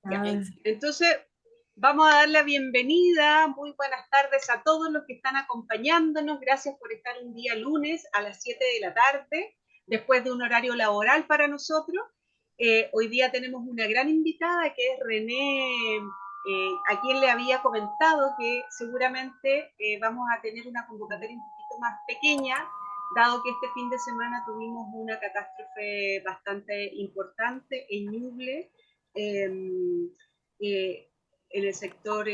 Ya. Ah, Entonces, vamos a dar la bienvenida. Muy buenas tardes a todos los que están acompañándonos. Gracias por estar un día lunes a las 7 de la tarde, después de un horario laboral para nosotros. Hoy día tenemos una gran invitada que es René, a quien le había comentado que seguramente vamos a tener una convocatoria un poquito más pequeña, dado que este fin de semana tuvimos una catástrofe bastante importante en Ñuble, eh, eh, en el sector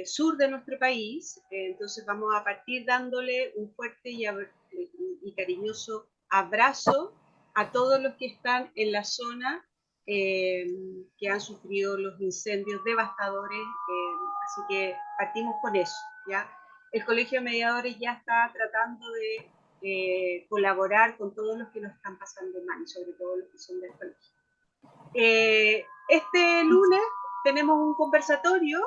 sur de nuestro país. Entonces vamos a partir dándole un fuerte y cariñoso abrazo a todos los que están en la zona eh, que han sufrido los incendios devastadores. Así que partimos con eso, ¿ya? El Colegio de Mediadores ya está tratando de colaborar con todos los que nos están pasando mal, y sobre todo los que son del colegio. Este lunes tenemos un conversatorio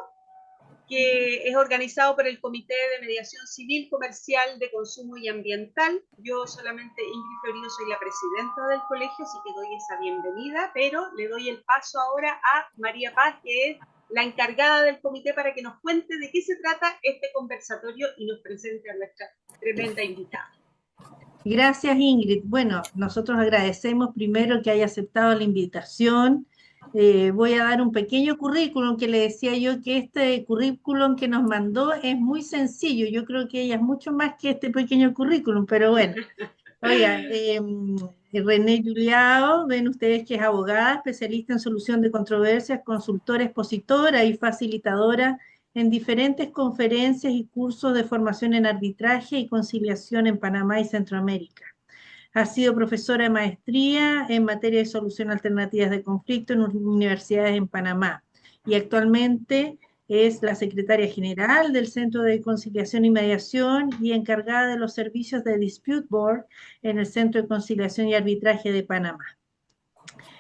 que es organizado por el Comité de Mediación Civil, Comercial, de Consumo y Ambiental. Yo solamente, Ingrid Florido, soy la presidenta del colegio, así que doy esa bienvenida, pero le doy el paso ahora a María Paz, que es la encargada del comité, para que nos cuente de qué se trata este conversatorio y nos presente a nuestra tremenda invitada. gracias, Ingrid. Bueno, nosotros agradecemos primero que haya aceptado la invitación. Voy a dar un pequeño currículum que le decía yo que este currículum que nos mandó es muy sencillo. Yo creo que ella es mucho más que este pequeño currículum, pero bueno. Oiga, René Juliao, ven ustedes que es abogada, especialista en solución de controversias, consultora, expositora y facilitadora en diferentes conferencias y cursos de formación en arbitraje y conciliación en Panamá y Centroamérica. Ha sido profesora de maestría en materia de solución alternativas de conflicto en universidades en Panamá y actualmente es la secretaria general del Centro de Conciliación y Mediación y encargada de los servicios de Dispute Board en el Centro de Conciliación y Arbitraje de Panamá.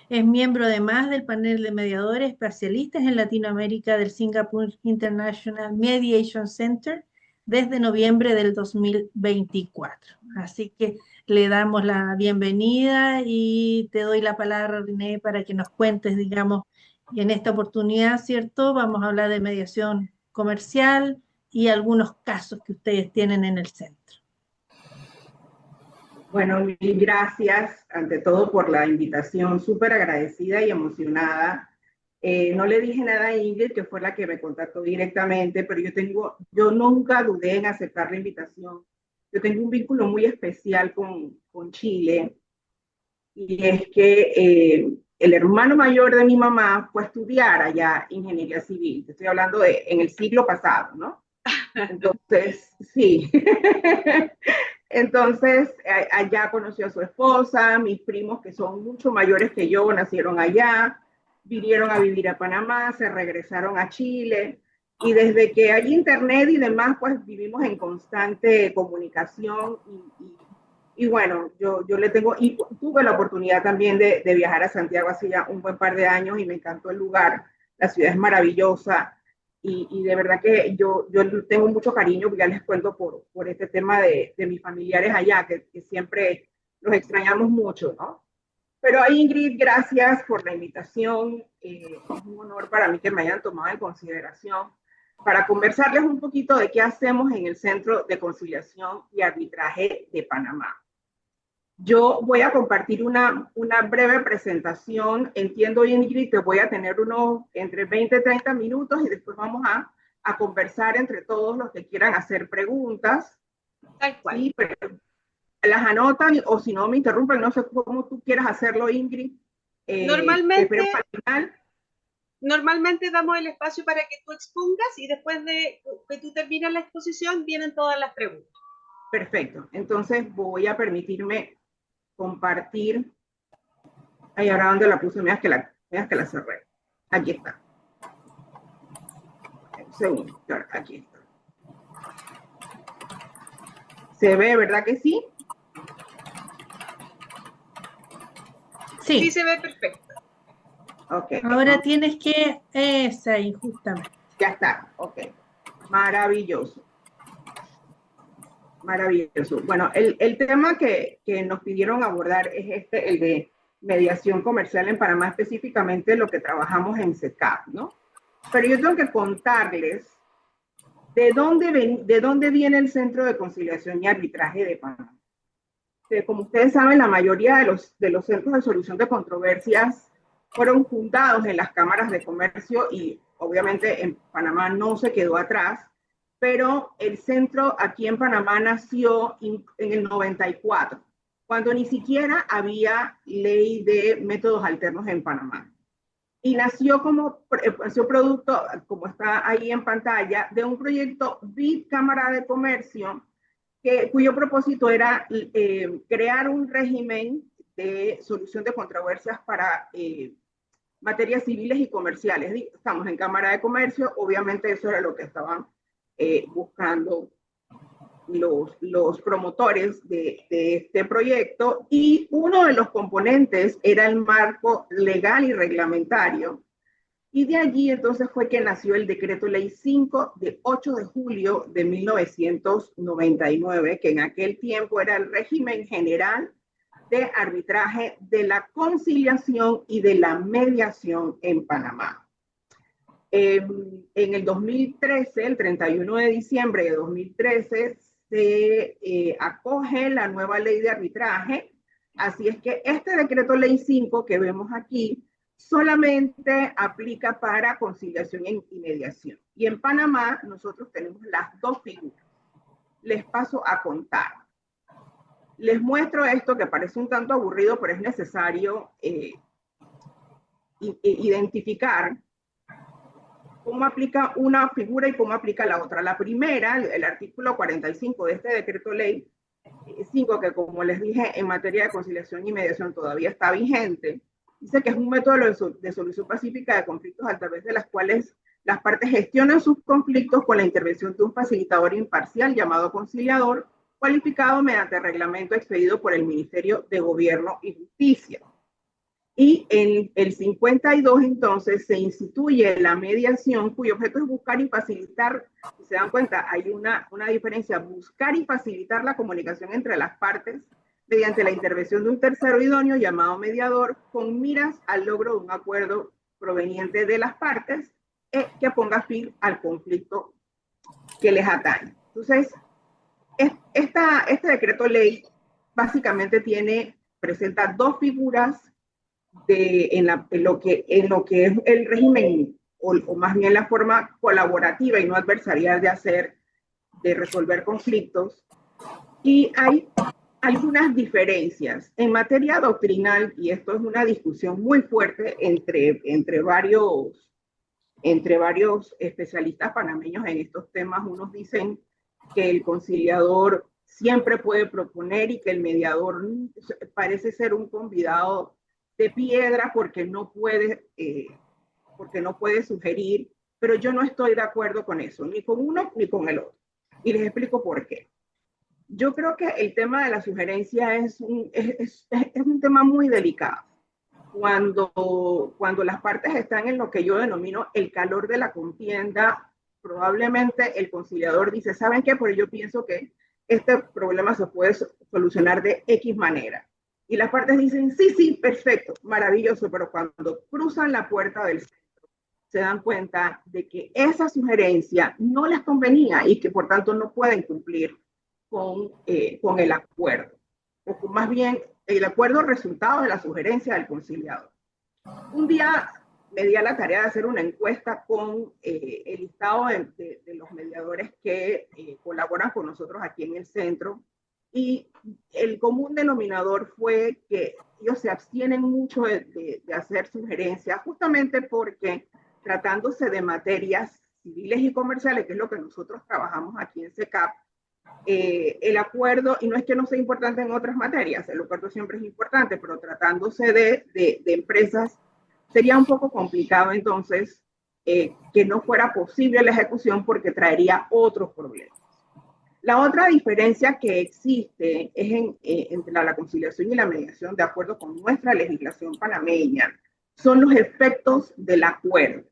Es miembro además del panel de mediadores especialistas en Latinoamérica del Singapore International Mediation Center desde noviembre del 2024. Así que le damos la bienvenida y te doy la palabra, René, para que nos cuentes, digamos, y en esta oportunidad, ¿cierto? Vamos a hablar de mediación comercial y algunos casos que ustedes tienen en el centro. Bueno, mil gracias ante todo por la invitación, súper agradecida y emocionada. No le dije nada a Ingrid, que fue la que me contactó directamente, pero yo nunca dudé en aceptar la invitación. Yo tengo un vínculo muy especial con Chile, y es que el hermano mayor de mi mamá fue a estudiar allá ingeniería civil. Te estoy hablando de en el siglo pasado, ¿no? Entonces, sí. Entonces, allá conoció a su esposa, mis primos que son mucho mayores que yo, nacieron allá, vinieron a vivir a Panamá, se regresaron a Chile, y desde que hay internet y demás, pues vivimos en constante comunicación, y bueno, yo le tengo, y tuve la oportunidad también de viajar a Santiago hace ya un buen par de años y me encantó el lugar, la ciudad es maravillosa. Y de verdad que yo tengo mucho cariño, ya les cuento por este tema de mis familiares allá, que siempre los extrañamos mucho, ¿no? Pero Ingrid, gracias por la invitación. Es un honor para mí que me hayan tomado en consideración para conversarles un poquito de qué hacemos en el Centro de Conciliación y Arbitraje de Panamá. Yo voy a compartir una breve presentación. Entiendo, Ingrid, que voy a tener unos entre 20 y 30 minutos y después vamos a conversar entre todos los que quieran hacer preguntas. Tal cual. Sí, pero las anotan o si no me interrumpen, no sé cómo tú quieras hacerlo, Ingrid. Normalmente, para el final. Normalmente damos el espacio para que tú expongas y después de que tú termines la exposición vienen todas las preguntas. Perfecto. Entonces voy a permitirme compartir. Ahí ahora donde la puse, veas que la cerré. Aquí está. Un segundo, aquí está. ¿Se ve, verdad que sí? Sí. Sí, se ve perfecto. Okay. Ahora tienes que, esa ahí, justamente. Ya está, ok. Maravilloso. Maravilloso. Bueno, el tema que nos pidieron abordar es el de mediación comercial en Panamá, específicamente lo que trabajamos en SECAP, ¿no? Pero yo tengo que contarles de dónde viene el Centro de Conciliación y Arbitraje de Panamá. Como ustedes saben, la mayoría de los centros de solución de controversias fueron fundados en las cámaras de comercio y obviamente en Panamá no se quedó atrás, pero el centro aquí en Panamá nació en el 94, cuando ni siquiera había ley de métodos alternos en Panamá. Y nació producto, como está ahí en pantalla, de un proyecto BID Cámara de Comercio, cuyo propósito era crear un régimen de solución de controversias para materias civiles y comerciales. Estamos en Cámara de Comercio, obviamente eso era lo que estaban buscando los promotores de este proyecto, y uno de los componentes era el marco legal y reglamentario. Y de allí entonces fue que nació el Decreto Ley 5 de 8 de julio de 1999, que en aquel tiempo era el régimen general de arbitraje, de la conciliación y de la mediación en Panamá. En el 2013, el 31 de diciembre de 2013, se acoge la nueva ley de arbitraje. Así es que este Decreto Ley 5 que vemos aquí solamente aplica para conciliación y mediación. Y en Panamá nosotros tenemos las dos figuras. Les paso a contar. Les muestro esto que parece un tanto aburrido, pero es necesario identificar cómo aplica una figura y cómo aplica la otra. La primera, el artículo 45 de este Decreto Ley 5, que como les dije, en materia de conciliación y mediación todavía está vigente, dice que es un método de solución pacífica de conflictos a través de las cuales las partes gestionan sus conflictos con la intervención de un facilitador imparcial llamado conciliador, cualificado mediante reglamento expedido por el Ministerio de Gobierno y Justicia. Y en el 52 entonces se instituye la mediación, cuyo objeto es buscar y facilitar, si se dan cuenta, hay una diferencia, buscar y facilitar la comunicación entre las partes mediante la intervención de un tercero idóneo llamado mediador, con miras al logro de un acuerdo proveniente de las partes que ponga fin al conflicto que les atañe. Entonces, este decreto ley básicamente presenta dos figuras en lo que es el régimen, o más bien la forma colaborativa y no adversarial de resolver conflictos. Y hay algunas diferencias en materia doctrinal, y esto es una discusión muy fuerte entre varios especialistas panameños en estos temas. Unos dicen que el conciliador siempre puede proponer y que el mediador parece ser un convidado de piedra porque no puede sugerir, pero yo no estoy de acuerdo con eso, ni con uno ni con el otro. Y les explico por qué. Yo creo que el tema de la sugerencia es un tema muy delicado. Cuando las partes están en lo que yo denomino el calor de la contienda, probablemente el conciliador dice, ¿saben qué? Pero yo pienso que este problema se puede solucionar de X manera. Y las partes dicen, sí, perfecto, maravilloso, pero cuando cruzan la puerta del centro, se dan cuenta de que esa sugerencia no les convenía y que por tanto no pueden cumplir con el acuerdo, o más bien el acuerdo resultado de la sugerencia del conciliador. Un día me di a la tarea de hacer una encuesta con el listado de los mediadores que colaboran con nosotros aquí en el centro, y el común denominador fue que ellos se abstienen mucho de hacer sugerencias, justamente porque tratándose de materias civiles y comerciales, que es lo que nosotros trabajamos aquí en SECAP, el acuerdo, y no es que no sea importante en otras materias, el acuerdo siempre es importante, pero tratándose de empresas, sería un poco complicado entonces que no fuera posible la ejecución porque traería otros problemas. La otra diferencia que existe es entre la conciliación y la mediación, de acuerdo con nuestra legislación panameña, son los efectos del acuerdo.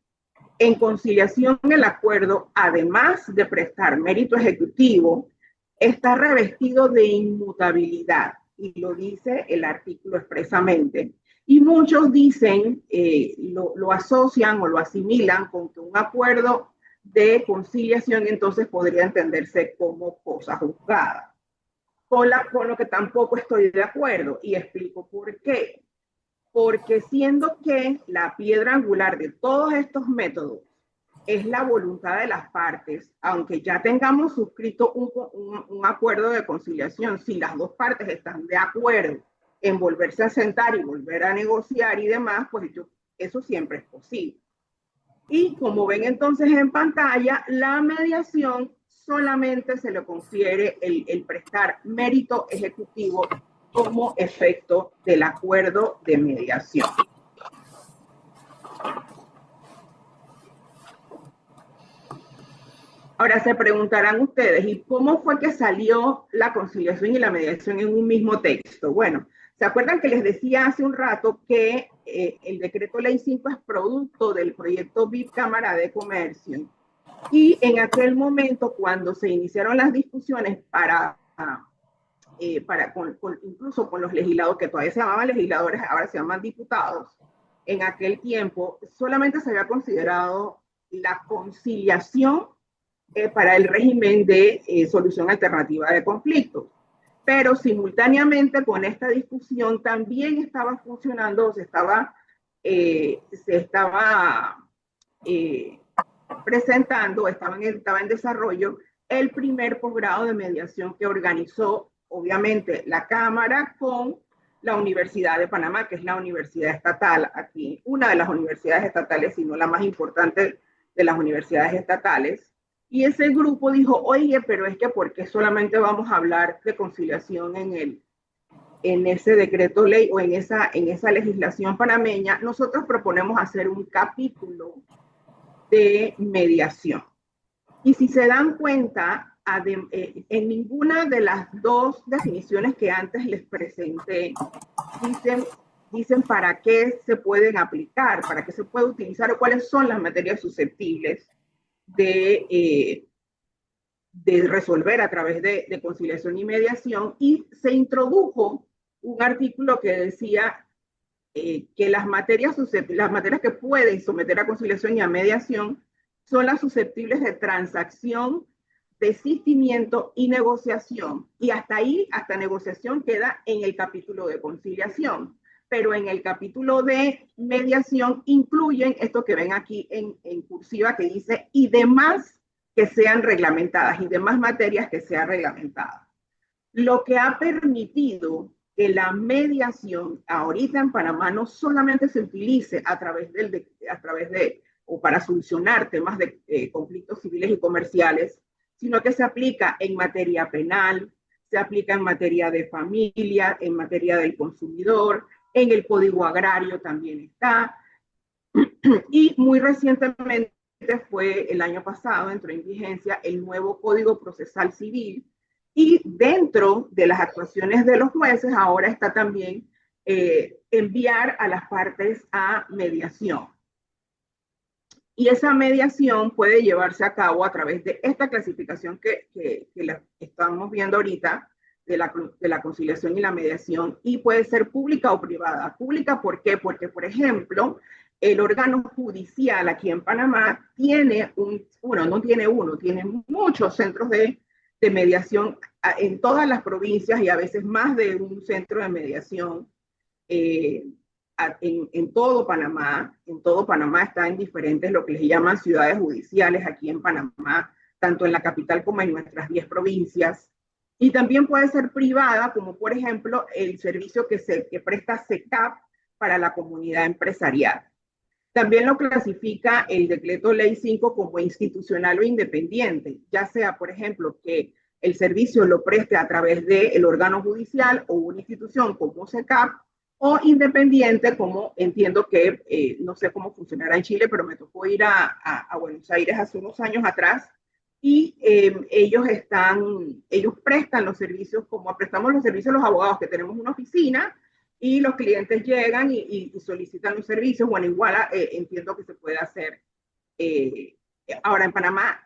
En conciliación, el acuerdo, además de prestar mérito ejecutivo, está revestido de inmutabilidad, y lo dice el artículo expresamente, Y muchos dicen, lo asocian o lo asimilan con que un acuerdo de conciliación entonces podría entenderse como cosa juzgada, con lo que tampoco estoy de acuerdo, y explico por qué. Porque siendo que la piedra angular de todos estos métodos es la voluntad de las partes, aunque ya tengamos suscrito un acuerdo de conciliación, si las dos partes están de acuerdo en volverse a sentar y volver a negociar y demás, pues eso siempre es posible. Y como ven entonces en pantalla, la mediación solamente se le confiere el prestar mérito ejecutivo como efecto del acuerdo de mediación. Ahora se preguntarán ustedes, ¿y cómo fue que salió la conciliación y la mediación en un mismo texto? Bueno, ¿se acuerdan que les decía hace un rato que el decreto ley 5 es producto del proyecto BIP Cámara de Comercio? Y en aquel momento, cuando se iniciaron las discusiones incluso con los legisladores, que todavía se llamaban legisladores, ahora se llaman diputados, en aquel tiempo solamente se había considerado la conciliación para el régimen de solución alternativa de conflictos. Pero simultáneamente con esta discusión también estaba funcionando, se estaba presentando, estaba en desarrollo el primer posgrado de mediación que organizó, obviamente, la Cámara con la Universidad de Panamá, que es la universidad estatal aquí, una de las universidades estatales, si no la más importante de las universidades estatales. Y ese grupo dijo, oye, pero es que ¿por qué solamente vamos a hablar de conciliación en ese decreto ley o en esa legislación panameña? Nosotros proponemos hacer un capítulo de mediación. Y si se dan cuenta, en ninguna de las dos definiciones que antes les presenté, dicen para qué se pueden aplicar, para qué se puede utilizar o cuáles son las materias susceptibles de resolver a través de conciliación y mediación. Y se introdujo un artículo que decía que las materias que pueden someter a conciliación y a mediación son las susceptibles de transacción, desistimiento y negociación. Y hasta ahí, hasta negociación, queda en el capítulo de conciliación. Pero en el capítulo de mediación incluyen esto que ven aquí en cursiva que dice y demás que sean reglamentadas, y demás materias que sean reglamentadas. Lo que ha permitido que la mediación ahorita en Panamá no solamente se utilice a través de o para solucionar temas de conflictos civiles y comerciales, sino que se aplica en materia penal, se aplica en materia de familia, en materia del consumidor, en el Código Agrario también está. Y muy recientemente fue el año pasado, entró en vigencia el nuevo Código Procesal Civil, y dentro de las actuaciones de los jueces ahora está también enviar a las partes a mediación. Y esa mediación puede llevarse a cabo a través de esta clasificación que la estamos viendo ahorita, de la conciliación y la mediación, y puede ser pública o privada. Pública, ¿por qué? Porque, por ejemplo, el órgano judicial aquí en Panamá tiene tiene muchos centros de mediación en todas las provincias, y a veces más de un centro de mediación en todo Panamá. En todo Panamá está en diferentes, lo que les llaman ciudades judiciales aquí en Panamá, tanto en la capital como en nuestras 10 provincias. Y también puede ser privada, como por ejemplo el servicio que presta SECAP para la comunidad empresarial. También lo clasifica el decreto ley 5 como institucional o independiente, ya sea, por ejemplo, que el servicio lo preste a través del órgano judicial o una institución como SECAP, o independiente, como entiendo que, no sé cómo funcionará en Chile, pero me tocó ir a Buenos Aires hace unos años atrás, y ellos prestan los servicios, como prestamos los servicios los abogados, que tenemos una oficina, y los clientes llegan y solicitan los servicios. Bueno, igual entiendo que se puede hacer. Ahora, en Panamá,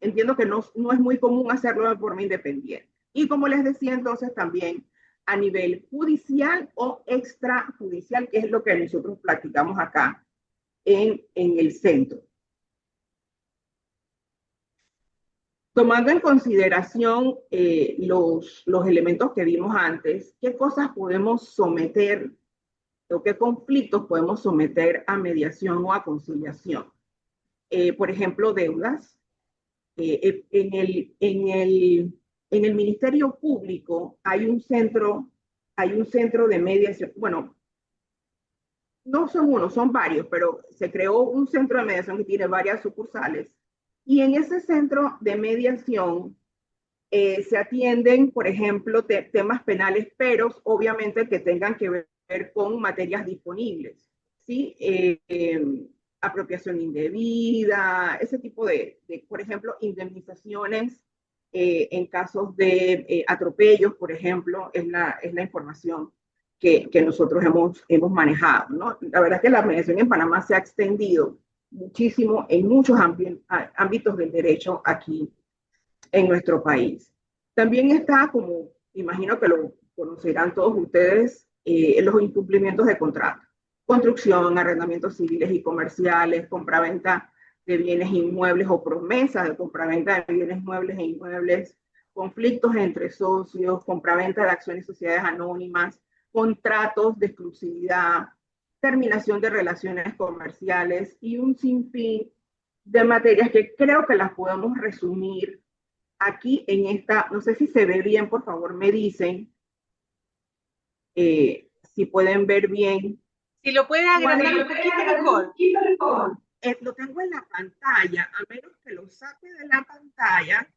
entiendo que no es muy común hacerlo de forma independiente. Y como les decía, entonces también a nivel judicial o extrajudicial, que es lo que nosotros practicamos acá en el centro. Tomando en consideración los elementos que vimos antes, ¿qué cosas podemos someter o qué conflictos podemos someter a mediación o a conciliación? Por ejemplo, deudas. En el Ministerio Público hay un centro de mediación. Bueno, no son uno, son varios, pero se creó un centro de mediación que tiene varias sucursales. Y en ese centro de mediación se atienden, por ejemplo, temas penales, pero obviamente que tengan que ver con materias disponibles, ¿sí? Apropiación indebida, ese tipo por ejemplo, indemnizaciones en casos de atropellos, por ejemplo, es la información que nosotros hemos manejado, ¿no? La verdad es que la mediación en Panamá se ha extendido muchísimo en muchos ámbitos del derecho aquí en nuestro país. También está, como imagino que lo conocerán todos ustedes, los incumplimientos de contrato. Construcción, arrendamientos civiles y comerciales, compraventa de bienes inmuebles o promesas de compraventa de bienes muebles e inmuebles, conflictos entre socios, compraventa de acciones y sociedades anónimas, contratos de exclusividad, terminación de relaciones comerciales y un sinfín de materias que creo que las podemos resumir aquí en esta. No sé si se ve bien, por favor me dicen si pueden ver bien. Si lo pueden agrandar un poquito mejor. Lo tengo en la pantalla, a menos que lo saque de la pantalla,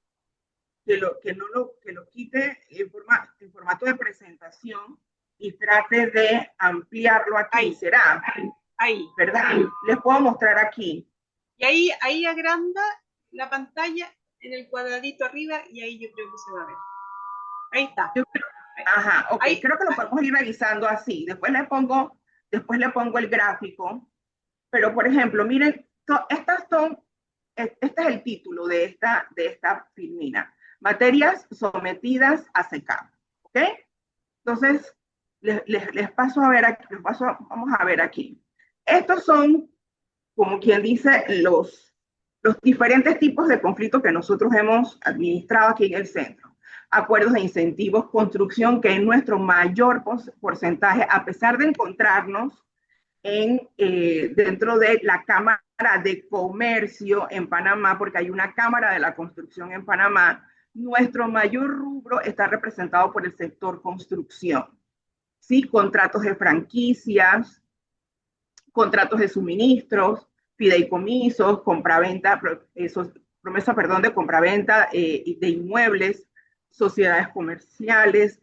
que lo quite en formato de presentación y trate de ampliarlo aquí. Ahí. ¿Será? Ahí. ¿Verdad? Les puedo mostrar aquí. Y ahí agranda la pantalla en el cuadradito arriba y ahí yo creo que se va a ver. Ahí está. Ajá, ok, ahí. Creo que lo podemos ir revisando así. Después le pongo el gráfico. Pero, por ejemplo, miren, este es el título de esta filmina. Materias sometidas a SECAP. ¿Ok? Entonces, les paso a ver aquí, vamos a ver aquí. Estos son, como quien dice, los diferentes tipos de conflictos que nosotros hemos administrado aquí en el centro. Acuerdos de incentivos, construcción, que es nuestro mayor porcentaje, a pesar de encontrarnos dentro de la Cámara de Comercio en Panamá, porque hay una Cámara de la Construcción en Panamá, nuestro mayor rubro está representado por el sector construcción. ¿Sí? Contratos de franquicias, contratos de suministros, fideicomisos, compraventa, promesa de compraventa de inmuebles, sociedades comerciales,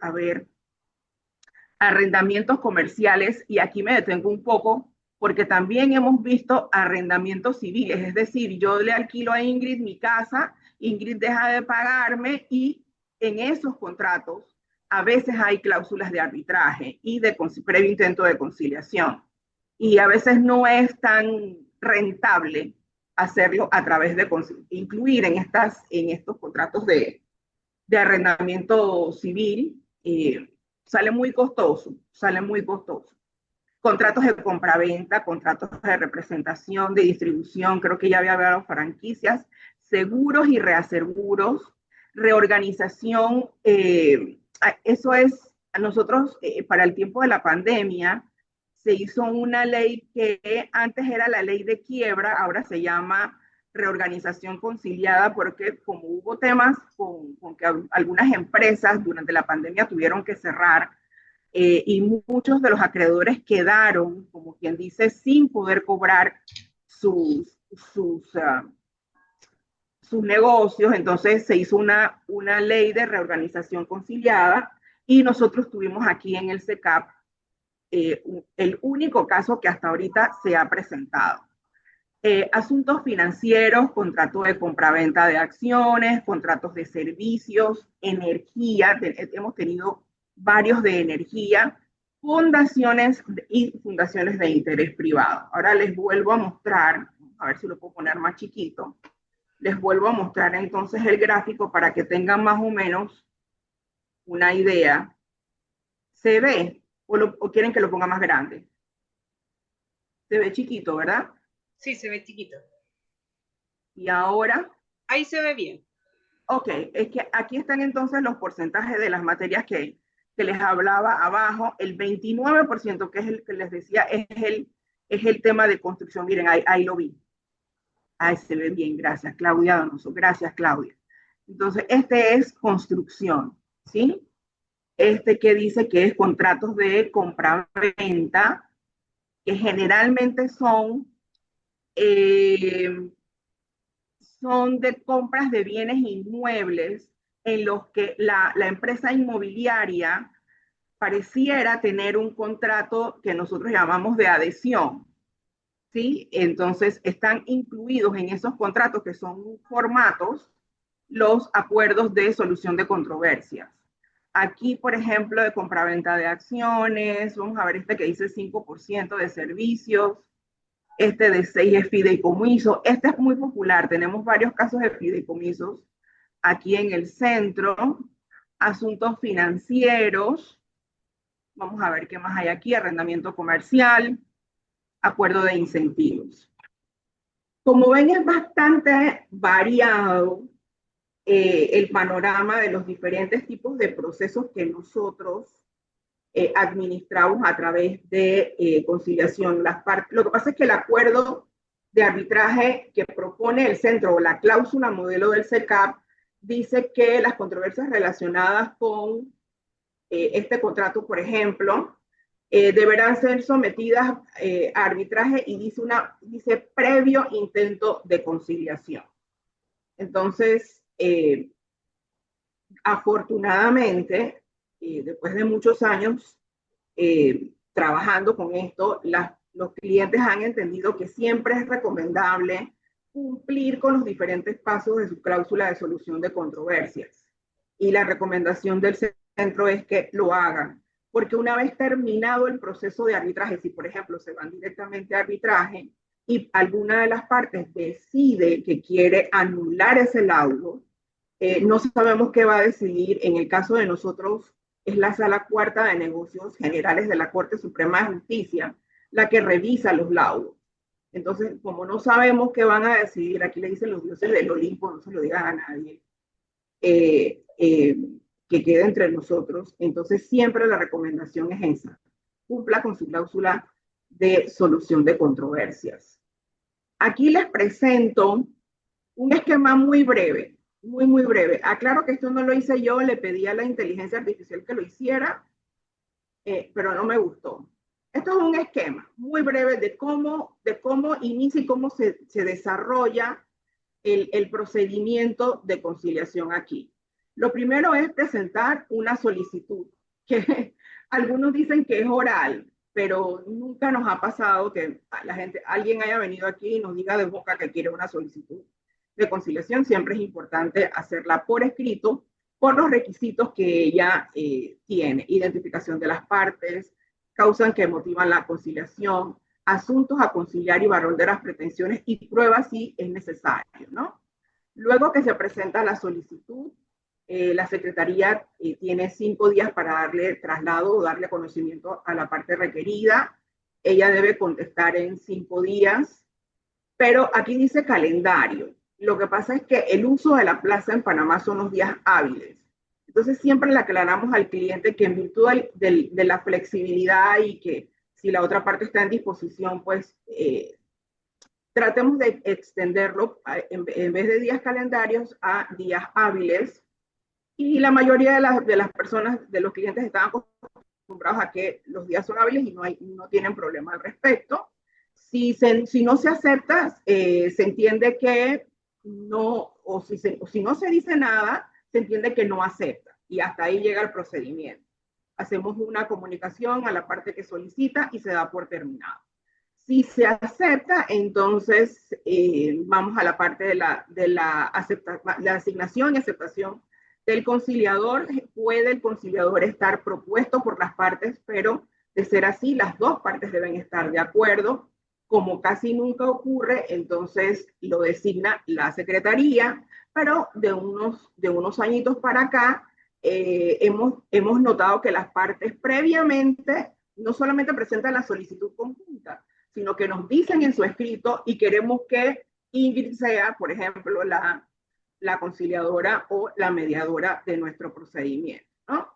arrendamientos comerciales, y aquí me detengo un poco porque también hemos visto arrendamientos civiles, es decir, yo le alquilo a Ingrid mi casa, Ingrid deja de pagarme y en esos contratos a veces hay cláusulas de arbitraje y de previo intento de conciliación, y a veces no es tan rentable hacerlo a través de incluir en estos contratos de arrendamiento civil. Sale muy costoso. Contratos de compraventa, contratos de representación, de distribución, creo que ya había hablado, franquicias, seguros y reaseguros, reorganización. Eso es, a nosotros para el tiempo de la pandemia se hizo una ley que antes era la ley de quiebra, ahora se llama reorganización conciliada, porque como hubo temas con que algunas empresas durante la pandemia tuvieron que cerrar, y muchos de los acreedores quedaron, como quien dice, sin poder cobrar sus negocios, entonces se hizo una ley de reorganización conciliada, y nosotros tuvimos aquí en el SECAP el único caso que hasta ahorita se ha presentado. Asuntos financieros, contrato de compraventa de acciones, contratos de servicios, energía, hemos tenido varios de energía, fundaciones y fundaciones de interés privado. Ahora les vuelvo a mostrar, a ver si lo puedo poner más chiquito, les vuelvo a mostrar entonces el gráfico para que tengan más o menos una idea ¿Se ve o quieren que lo ponga más grande? Se ve chiquito, ¿verdad? Sí, se ve chiquito. Y ahora, Ahí se ve bien. ok, es que aquí están entonces los porcentajes de las materias que les hablaba abajo. El 29%, que es el que les decía, es el tema de construcción. Miren, ahí lo vi. Ahí se ve bien, gracias Claudia Donoso, gracias Claudia. Entonces, este es construcción, ¿sí? Este que dice que es contratos de compra-venta, que generalmente eh, son de compras de bienes inmuebles en los que la empresa inmobiliaria pareciera tener un contrato que nosotros llamamos de adhesión, ¿sí? Entonces están incluidos en esos contratos que son formatos los acuerdos de solución de controversias. Aquí, por ejemplo, de compraventa de acciones, vamos a ver este que dice 5% de servicios, este de 6 es fideicomiso. Este es muy popular, tenemos varios casos de fideicomisos aquí en el centro. Asuntos financieros, vamos a ver qué más hay aquí, arrendamiento comercial, acuerdo de incentivos. Como ven, es bastante variado el panorama de los diferentes tipos de procesos que nosotros administramos a través de conciliación. Lo que pasa es que el acuerdo de arbitraje que propone el centro o la cláusula modelo del CECAP dice que las controversias relacionadas con este contrato, por ejemplo, deberán ser sometidas a arbitraje y dice previo intento de conciliación. Entonces, afortunadamente, después de muchos años trabajando con esto, los clientes han entendido que siempre es recomendable cumplir con los diferentes pasos de su cláusula de solución de controversias. Y la recomendación del centro es que lo hagan, porque una vez terminado el proceso de arbitraje, si por ejemplo se van directamente a arbitraje y alguna de las partes decide que quiere anular ese laudo, no sabemos qué va a decidir. En el caso de nosotros, es la Sala Cuarta de Negocios Generales de la Corte Suprema de Justicia la que revisa los laudos. Entonces, como no sabemos qué van a decidir, aquí le dicen los dioses del Olimpo, no se lo digan a nadie, que quede entre nosotros. Entonces, siempre la recomendación es esa: cumpla con su cláusula de solución de controversias. Aquí les presento un esquema muy breve, muy breve. Aclaro que esto no lo hice yo, le pedí a la inteligencia artificial que lo hiciera, pero no me gustó. Esto es un esquema muy breve de cómo inicia y cómo se desarrolla el procedimiento de conciliación aquí. Lo primero es presentar una solicitud, que algunos dicen que es oral, pero nunca nos ha pasado que alguien haya venido aquí y nos diga de boca que quiere una solicitud de conciliación. Siempre es importante hacerla por escrito, por los requisitos que ella tiene: identificación de las partes, causas que motivan la conciliación, asuntos a conciliar y valor de las pretensiones y pruebas si es necesario, ¿no? Luego que se presenta la solicitud, la Secretaría tiene 5 días para darle traslado o darle conocimiento a la parte requerida. Ella debe contestar en 5 días, pero aquí dice calendario. Lo que pasa es que el uso de la plaza en Panamá son los días hábiles. Entonces siempre le aclaramos al cliente que en virtud de la flexibilidad y que si la otra parte está en disposición, pues tratemos de extenderlo en vez de días calendarios a días hábiles. Y la mayoría de las personas, de los clientes, están acostumbrados a que los días son hábiles y no tienen problema al respecto. Si no se acepta, se entiende que no, o si no se dice nada, se entiende que no acepta, y hasta ahí llega el procedimiento. Hacemos una comunicación a la parte que solicita y se da por terminado. Si se acepta, entonces vamos a la parte de la asignación y aceptación del conciliador. Puede el conciliador estar propuesto por las partes, pero de ser así, las dos partes deben estar de acuerdo. Como casi nunca ocurre, entonces lo designa la Secretaría, pero de unos añitos para acá hemos notado que las partes previamente no solamente presentan la solicitud conjunta, sino que nos dicen en su escrito y queremos que Ingrid sea, por ejemplo, la conciliadora o la mediadora de nuestro procedimiento, ¿no?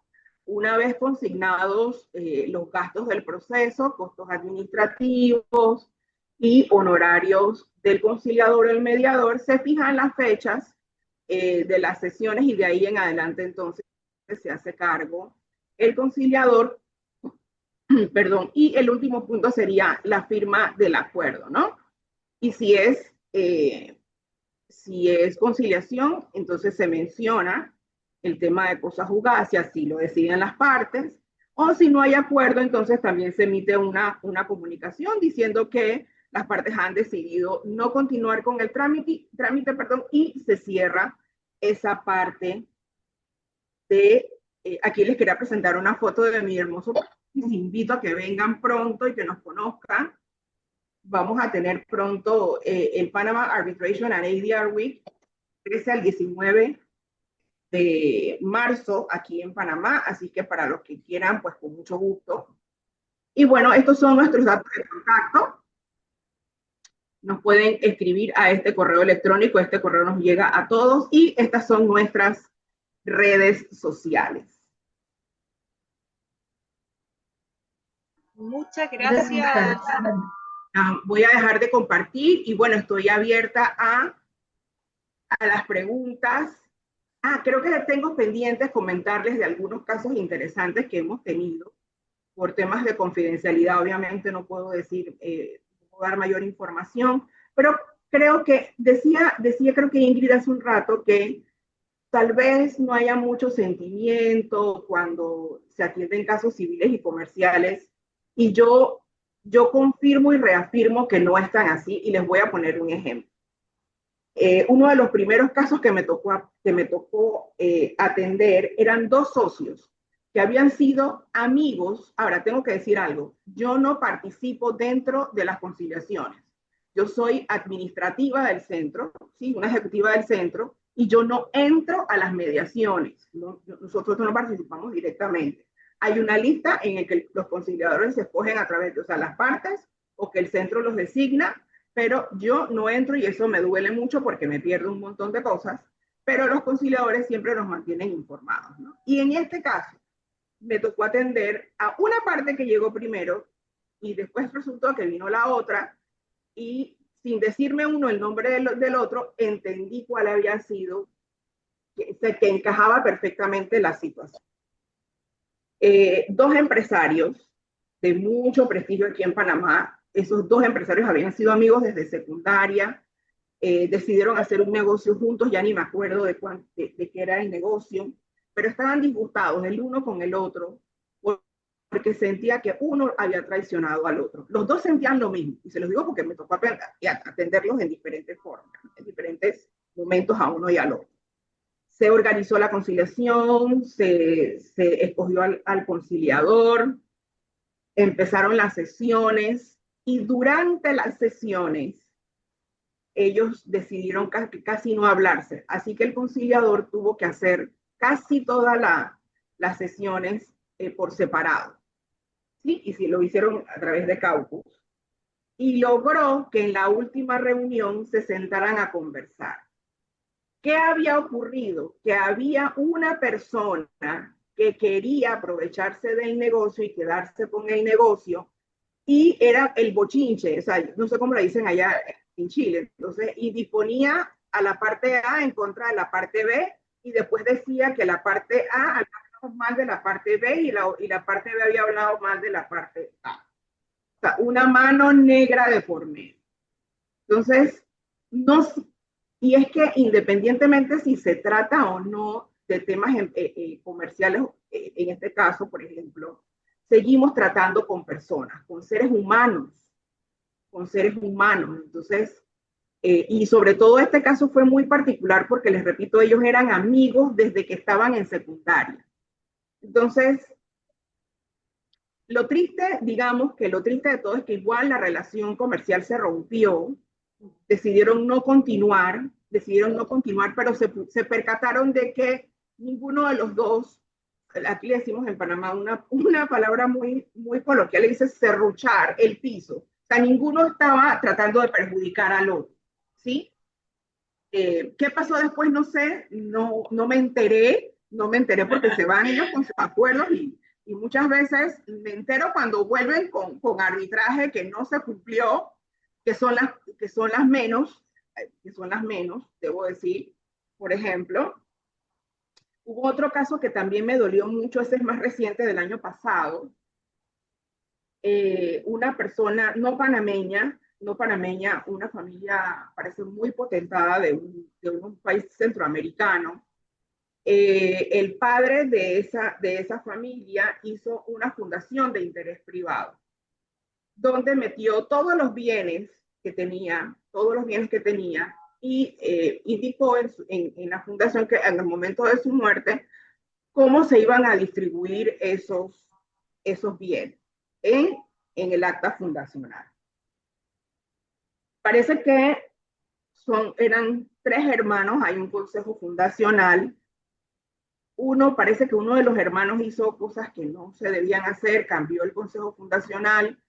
Una vez consignados los gastos del proceso, costos administrativos y honorarios del conciliador o el mediador, se fijan las fechas de las sesiones y de ahí en adelante entonces se hace cargo el conciliador, perdón, y el último punto sería la firma del acuerdo, ¿no? Y si es conciliación, entonces se menciona el tema de cosas jugadas, si así lo deciden las partes, o si no hay acuerdo, entonces también se emite una comunicación diciendo que las partes han decidido no continuar con el trámite, y se cierra esa parte de, aquí les quería presentar una foto de mi hermoso país. Les invito a que vengan pronto y que nos conozcan. Vamos a tener pronto el Panama Arbitration and ADR Week, 13 al 19 de marzo aquí en Panamá, así que para los que quieran, pues con mucho gusto. Y bueno, estos son nuestros datos de contacto. Nos pueden escribir a este correo electrónico, este correo nos llega a todos y estas son nuestras redes sociales. Muchas gracias. Voy a dejar de compartir y bueno, estoy abierta a las preguntas. Creo que tengo pendientes comentarles de algunos casos interesantes que hemos tenido por temas de confidencialidad. Obviamente no puedo decir, no puedo dar mayor información, pero creo que creo que Ingrid hace un rato que tal vez no haya mucho sentimiento cuando se atienden casos civiles y comerciales, y yo confirmo y reafirmo que no es tan así, y les voy a poner un ejemplo. Uno de los primeros casos que me tocó atender eran dos socios que habían sido amigos. Ahora, tengo que decir algo, yo no participo dentro de las conciliaciones. Yo soy administrativa del centro, ¿sí? Una ejecutiva del centro, y yo no entro a las mediaciones. Nosotros no participamos directamente. Hay una lista en la que los conciliadores se escogen a través de, las partes, o que el centro los designa, pero yo no entro y eso me duele mucho porque me pierdo un montón de cosas, pero los conciliadores siempre nos mantienen informados, ¿no? Y en este caso, me tocó atender a una parte que llegó primero y después resultó que vino la otra, y sin decirme uno el nombre del otro, entendí cuál había sido, que encajaba perfectamente la situación. Dos empresarios de mucho prestigio aquí en Panamá, esos dos empresarios habían sido amigos desde secundaria, decidieron hacer un negocio juntos, ya ni me acuerdo de qué era el negocio, pero estaban disgustados el uno con el otro porque sentía que uno había traicionado al otro. Los dos sentían lo mismo, y se los digo porque me tocó atenderlos en diferentes formas, en diferentes momentos a uno y al otro. Se organizó la conciliación, se escogió al conciliador, empezaron las sesiones, y durante las sesiones ellos decidieron casi no hablarse, así que el conciliador tuvo que hacer casi todas las sesiones por separado, ¿sí? Y si lo hicieron a través de caucus, y logró que en la última reunión se sentaran a conversar. ¿Qué había ocurrido? Que había una persona que quería aprovecharse del negocio y quedarse con el negocio, y era el bochinche, o sea, no sé cómo le dicen allá en Chile, entonces, y disponía a la parte A en contra de la parte B, y después decía que la parte A había hablado mal de la parte B y la parte B había hablado mal de la parte A. O sea, una mano negra de por medio. Entonces, no, y es que independientemente si se trata o no de temas comerciales, en este caso, por ejemplo, seguimos tratando con personas, con seres humanos, Entonces, y sobre todo este caso fue muy particular porque, les repito, ellos eran amigos desde que estaban en secundaria. Entonces, lo triste de todo es que igual la relación comercial se rompió, decidieron no continuar, pero se percataron de que ninguno de los dos, aquí le decimos en Panamá una palabra muy coloquial, le dice serruchar el piso. O sea, ninguno estaba tratando de perjudicar al otro, ¿sí? ¿Qué pasó después? No sé, no me enteré, no me enteré porque se van ellos con sus acuerdos y muchas veces me entero cuando vuelven con arbitraje que no se cumplió, que son las menos, debo decir. Por ejemplo, hubo otro caso que también me dolió mucho, ese es más reciente del año pasado. Una persona no panameña, una familia parece muy potentada de un país centroamericano. El padre de esa familia hizo una fundación de interés privado, donde metió todos los bienes que tenía, y indicó en la fundación que en el momento de su muerte, cómo se iban a distribuir esos bienes en el acta fundacional. Parece que eran 3 hermanos, hay un consejo fundacional. Parece que uno de los hermanos hizo cosas que no se debían hacer, cambió el consejo fundacional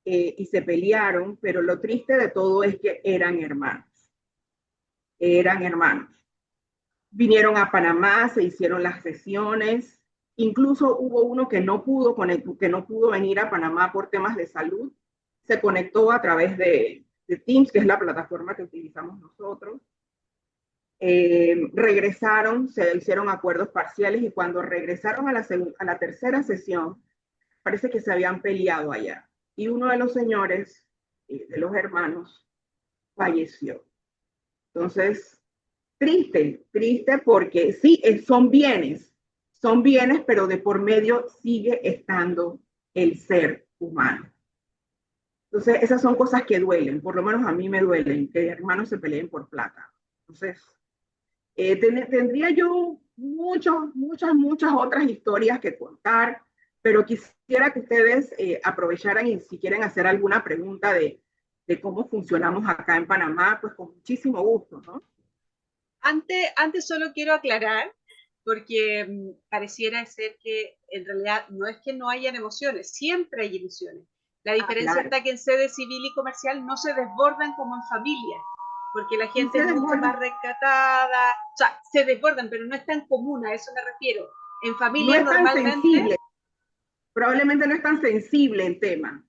y se pelearon, pero lo triste de todo es que eran hermanos. Eran hermanos. Vinieron a Panamá, se hicieron las sesiones, incluso hubo uno que no pudo venir a Panamá por temas de salud, se conectó a través de Teams, que es la plataforma que utilizamos nosotros. Regresaron, se hicieron acuerdos parciales y cuando regresaron a la tercera sesión, parece que se habían peleado allá. Y uno de los señores, de los hermanos, falleció. Entonces, triste porque sí, son bienes, pero de por medio sigue estando el ser humano. Entonces, esas son cosas que duelen, por lo menos a mí me duelen, que hermanos se peleen por plata. Entonces, tendría yo muchas otras historias que contar, pero quisiera que ustedes aprovecharan y si quieren hacer alguna pregunta de cómo funcionamos acá en Panamá, pues con muchísimo gusto, ¿no? Antes solo quiero aclarar, porque pareciera ser que en realidad no es que no hayan emociones, siempre hay emociones. La diferencia está que en sede civil y comercial no se desbordan como en familia, porque la gente es mucho más rescatada, o sea, se desbordan, pero no es tan común, a eso me refiero. En familia no es normalmente... Tan sensible. Probablemente no es tan sensible el tema.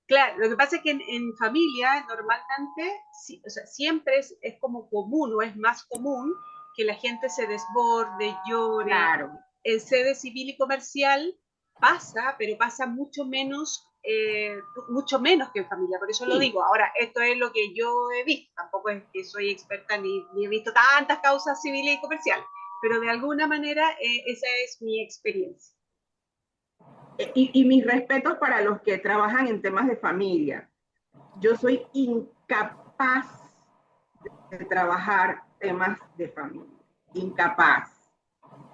Claro, lo que pasa es que en familia normalmente, sí, o sea, siempre es como común o es más común que la gente se desborde, llore. Claro. En sede civil y comercial pasa, pero pasa mucho menos que en familia, por eso sí. Lo digo. Ahora, esto es lo que yo he visto, tampoco es que soy experta ni he visto tantas causas civiles y comerciales, pero de alguna manera esa es mi experiencia. Y mis respetos para los que trabajan en temas de familia. Yo soy incapaz de trabajar temas de familia, incapaz.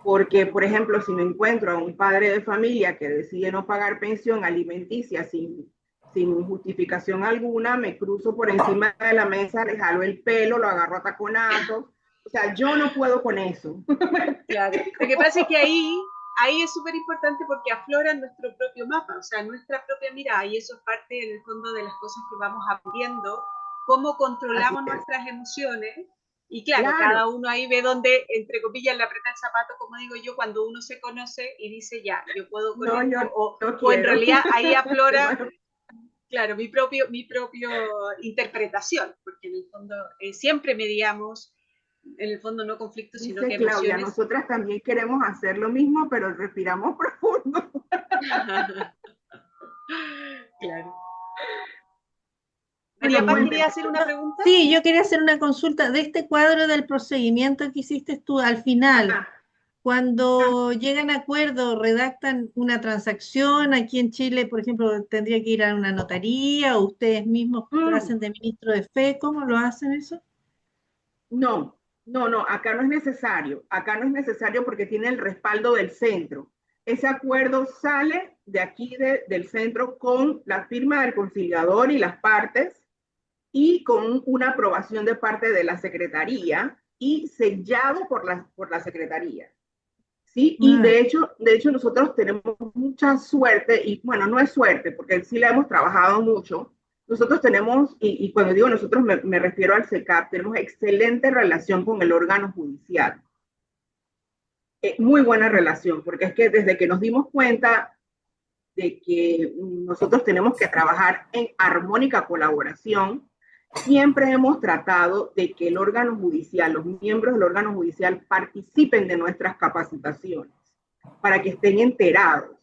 Porque, por ejemplo, si me encuentro a un padre de familia que decide no pagar pensión alimenticia sin justificación alguna, me cruzo por encima de la mesa, le jalo el pelo, lo agarro a taconazos. O sea, yo no puedo con eso. Claro. Lo que pasa es que ahí es súper importante porque aflora nuestro propio mapa, o sea, nuestra propia mirada, y eso es parte, en el fondo, de las cosas que vamos aprendiendo, cómo controlamos nuestras emociones. Y claro, cada uno ahí ve dónde, entre comillas, le aprieta el zapato, como digo yo, cuando uno se conoce y dice, ya, yo puedo con esto, o en realidad ahí aflora, claro, mi propio interpretación, porque en el fondo siempre mediamos, en el fondo no conflictos, sino que emociones. Claudia, nosotras también queremos hacer lo mismo, pero respiramos profundo. Claro. María Paz, ¿quería hacer una pregunta? Sí, yo quería hacer una consulta de este cuadro del procedimiento que hiciste tú al final. Cuando llegan a acuerdo, redactan una transacción. Aquí en Chile, por ejemplo, tendría que ir a una notaría o ustedes mismos lo hacen de ministro de fe. ¿Cómo lo hacen eso? No, acá no es necesario. Acá no es necesario porque tiene el respaldo del centro. Ese acuerdo sale de aquí del centro con la firma del conciliador y las partes y con una aprobación de parte de la secretaría y sellado por la Secretaría. ¿Sí? Y de hecho nosotros tenemos mucha suerte, y bueno, no es suerte, porque sí la hemos trabajado mucho. Nosotros tenemos, y cuando digo nosotros me refiero al SECAP, tenemos excelente relación con el órgano judicial. Muy buena relación, porque es que desde que nos dimos cuenta de que nosotros tenemos que trabajar en armónica colaboración, siempre hemos tratado de que el órgano judicial, los miembros del órgano judicial participen de nuestras capacitaciones para que estén enterados.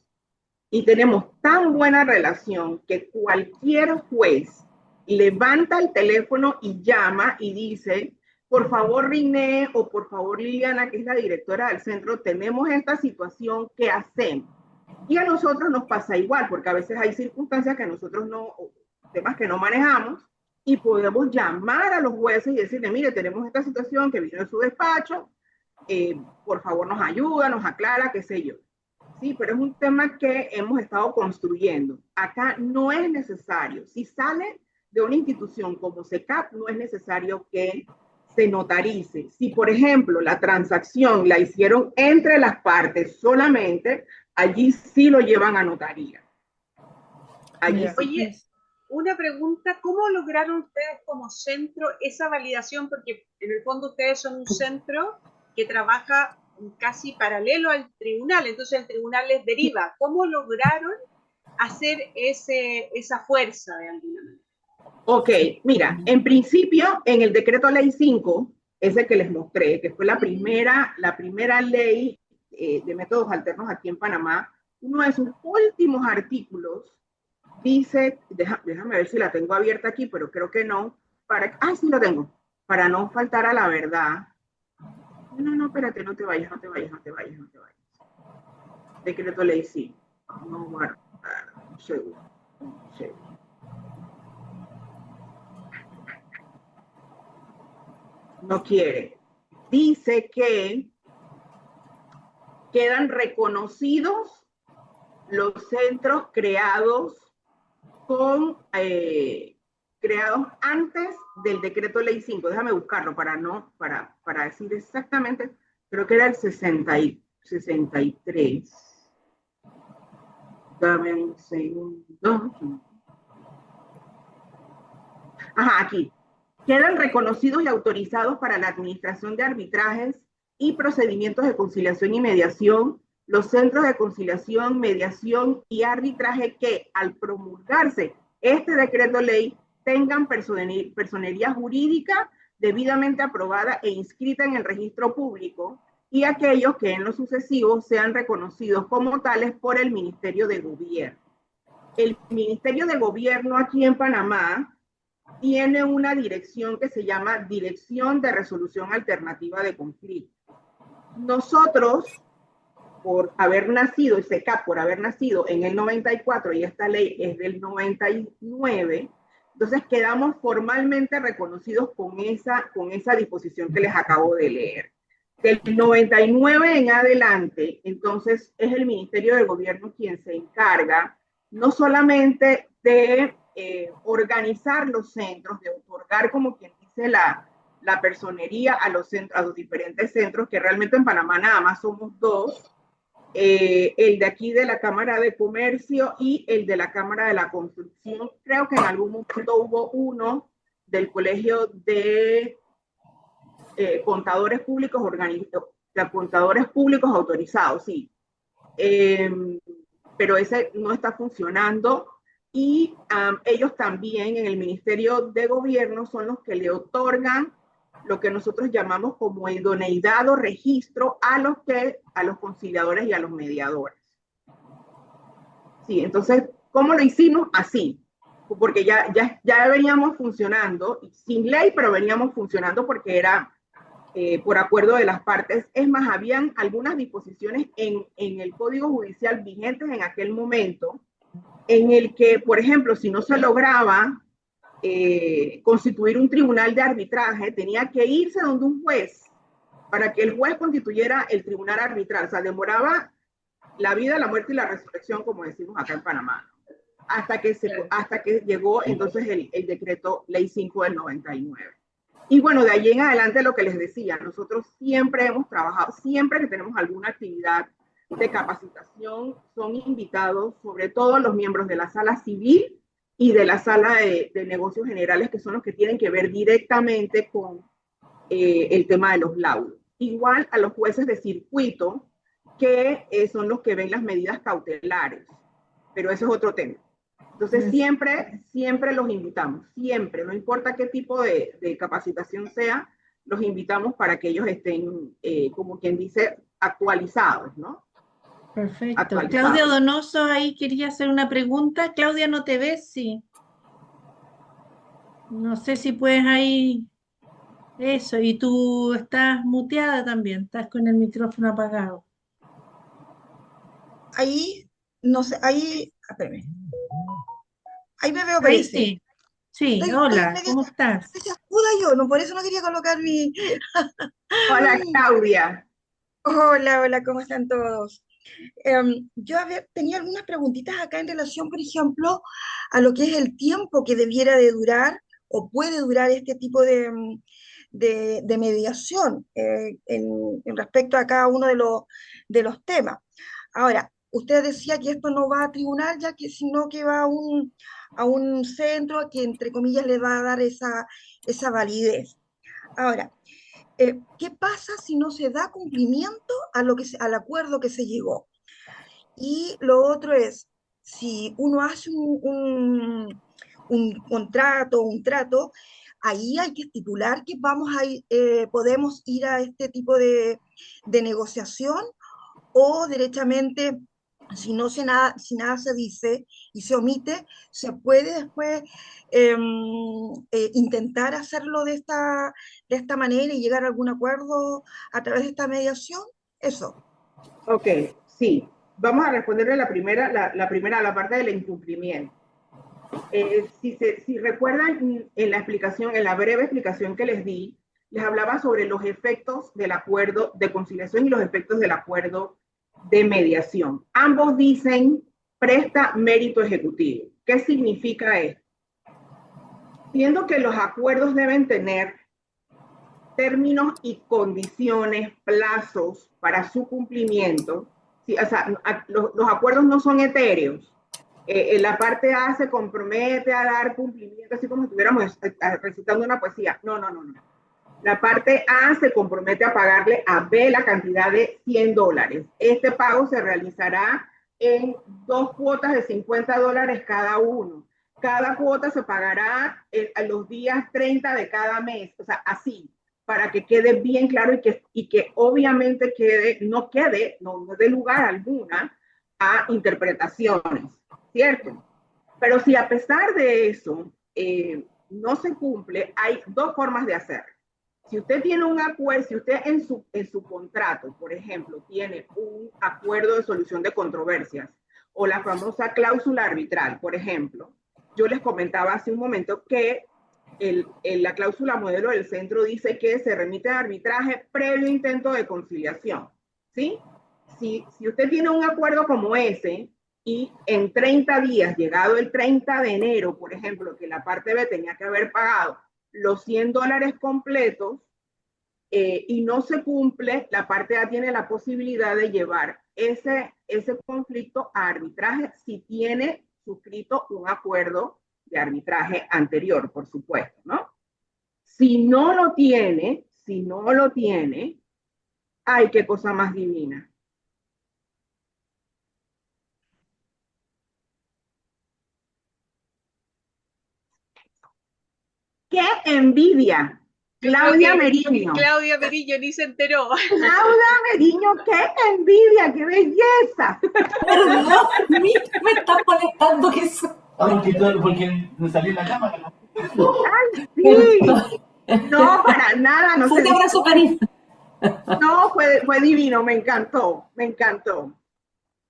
Y tenemos tan buena relación que cualquier juez levanta el teléfono y llama y dice, por favor, Riné, o por favor, Liliana, que es la directora del centro, tenemos esta situación, ¿qué hacemos? Y a nosotros nos pasa igual, porque a veces hay circunstancias que nosotros no, temas que no manejamos, y podemos llamar a los jueces y decirle, mire, tenemos esta situación que vino de su despacho, por favor nos ayuda, nos aclara, qué sé yo. Sí, pero es un tema que hemos estado construyendo. Acá no es necesario, si sale de una institución como SECAP, no es necesario que se notarice. Si, por ejemplo, la transacción la hicieron entre las partes solamente, allí sí lo llevan a notaría. Allí sí. Oye, una pregunta, ¿cómo lograron ustedes como centro esa validación? Porque en el fondo ustedes son un centro que trabaja casi paralelo al tribunal, entonces el tribunal les deriva. ¿Cómo lograron hacer esa fuerza de alguna manera? Ok, mira, en principio, en el decreto ley 5, ese que les mostré, que fue la primera ley de métodos alternos aquí en Panamá, uno de sus últimos artículos dice, déjame ver si la tengo abierta aquí, pero creo que no, sí lo tengo, para no faltar a la verdad. No, espérate, no te vayas. Decreto ley 5, no guardar, un segundo. No quiere. Dice que quedan reconocidos los centros creados creados antes del decreto ley 5. Déjame buscarlo para decir exactamente, creo que era el 63. Dame un segundo. Ajá, aquí. Quedan reconocidos y autorizados para la administración de arbitrajes y procedimientos de conciliación y mediación los centros de conciliación, mediación y arbitraje que, al promulgarse este decreto ley, tengan personería jurídica debidamente aprobada e inscrita en el registro público, y aquellos que en lo sucesivo sean reconocidos como tales por el Ministerio de Gobierno. El Ministerio de Gobierno aquí en Panamá tiene una dirección que se llama Dirección de Resolución Alternativa de Conflictos. Nosotros, por haber nacido, el SECAP, por haber nacido en el 94 y esta ley es del 99, entonces quedamos formalmente reconocidos con esa disposición que les acabo de leer. Del 99 en adelante, entonces es el Ministerio de Gobierno quien se encarga no solamente de organizar los centros, de otorgar, como quien dice, la personería a los diferentes centros, que realmente en Panamá nada más somos dos, el de aquí de la Cámara de Comercio y el de la Cámara de la Construcción. Creo que en algún momento hubo uno del Colegio de Contadores Públicos Autorizados, sí. Pero ese no está funcionando, y ellos también en el Ministerio de Gobierno son los que le otorgan lo que nosotros llamamos como idoneidad o registro a los conciliadores y a los mediadores. Sí, entonces, ¿cómo lo hicimos? Así, porque ya veníamos funcionando, sin ley, pero veníamos funcionando porque era por acuerdo de las partes. Es más, habían algunas disposiciones en el Código Judicial vigentes en aquel momento, en el que, por ejemplo, si no se lograba constituir un tribunal de arbitraje, tenía que irse donde un juez para que el juez constituyera el tribunal arbitral. O sea, demoraba la vida, la muerte y la resurrección, como decimos acá en Panamá, hasta que llegó entonces el decreto ley 5 del 99. Y bueno, de allí en adelante lo que les decía, nosotros siempre hemos trabajado, siempre que tenemos alguna actividad de capacitación, son invitados sobre todo los miembros de la sala civil y de la sala de negocios generales, que son los que tienen que ver directamente con el tema de los laudos. Igual a los jueces de circuito, que son los que ven las medidas cautelares, pero eso es otro tema. Entonces siempre los invitamos, siempre, no importa qué tipo de capacitación sea, los invitamos para que ellos estén, como quien dice, actualizados, ¿no? Perfecto. Actualizados. Claudia Donoso ahí quería hacer una pregunta. Claudia, ¿no te ves? Sí. No sé si puedes ahí. Eso, y tú estás muteada también, estás con el micrófono apagado. Ahí, no sé, ahí, espérame, ahí me veo, Ahí parece. sí. Sí, Estoy hola, ¿cómo estás? media escuda yo, no, por eso no quería colocar mi... Hola, Claudia. Hola, hola, ¿cómo están todos? Yo tenía algunas preguntitas acá en relación, por ejemplo, a lo que es el tiempo que debiera de durar o puede durar este tipo de mediación en respecto a cada uno de los temas. Ahora, usted decía que esto no va a tribunal, ya que sino que va a un centro que, entre comillas, le va a dar esa validez. Ahora, ¿qué pasa si no se da cumplimiento a al acuerdo que se llegó? Y lo otro es, si uno hace un contrato, un trato, ahí hay que estipular que podemos ir a este tipo de negociación o derechamente, si nada se dice y se omite, se puede después intentar hacerlo de esta manera y llegar a algún acuerdo a través de esta mediación. Eso. Ok, sí. Vamos a responderle la parte del incumplimiento. Si recuerdan en la explicación, en la breve explicación que les di, les hablaba sobre los efectos del acuerdo de conciliación y los efectos del acuerdo de mediación. Ambos dicen presta mérito ejecutivo. ¿Qué significa esto? Siendo que los acuerdos deben tener términos y condiciones, plazos para su cumplimiento, sí, o sea, los acuerdos no son etéreos. La parte A se compromete a dar cumplimiento, así como si estuviéramos recitando una poesía. No, no, no, no. La parte A se compromete a pagarle a B la cantidad de $100. Este pago se realizará en 2 cuotas de $50 cada uno. Cada cuota se pagará a los días 30 de cada mes. O sea, así, para que quede bien claro y que obviamente no dé lugar alguna a interpretaciones, ¿cierto? Pero si a pesar de eso no se cumple, hay dos formas de hacerlo. Si usted tiene un acuerdo, si usted en su contrato, por ejemplo, tiene un acuerdo de solución de controversias o la famosa cláusula arbitral, por ejemplo, yo les comentaba hace un momento que la cláusula modelo del centro dice que se remite a arbitraje previo intento de conciliación, ¿sí? Si usted tiene un acuerdo como ese y en 30 días, llegado el 30 de enero, por ejemplo, que la parte B tenía que haber pagado los $100 completos y no se cumple, la parte A tiene la posibilidad de llevar ese conflicto a arbitraje si tiene suscrito un acuerdo de arbitraje anterior, por supuesto, ¿no? Si no lo tiene, ay, qué cosa más divina. ¡Qué envidia! Claudia Meriño. Claudia Meriño ni se enteró. Claudia Meriño, qué envidia, qué belleza. Perdón, me estás molestando eso. Porque me salió en la cámara. ¡Ay, sí! No, para nada. No, un abrazo, Karina. No, fue divino, me encantó, me encantó.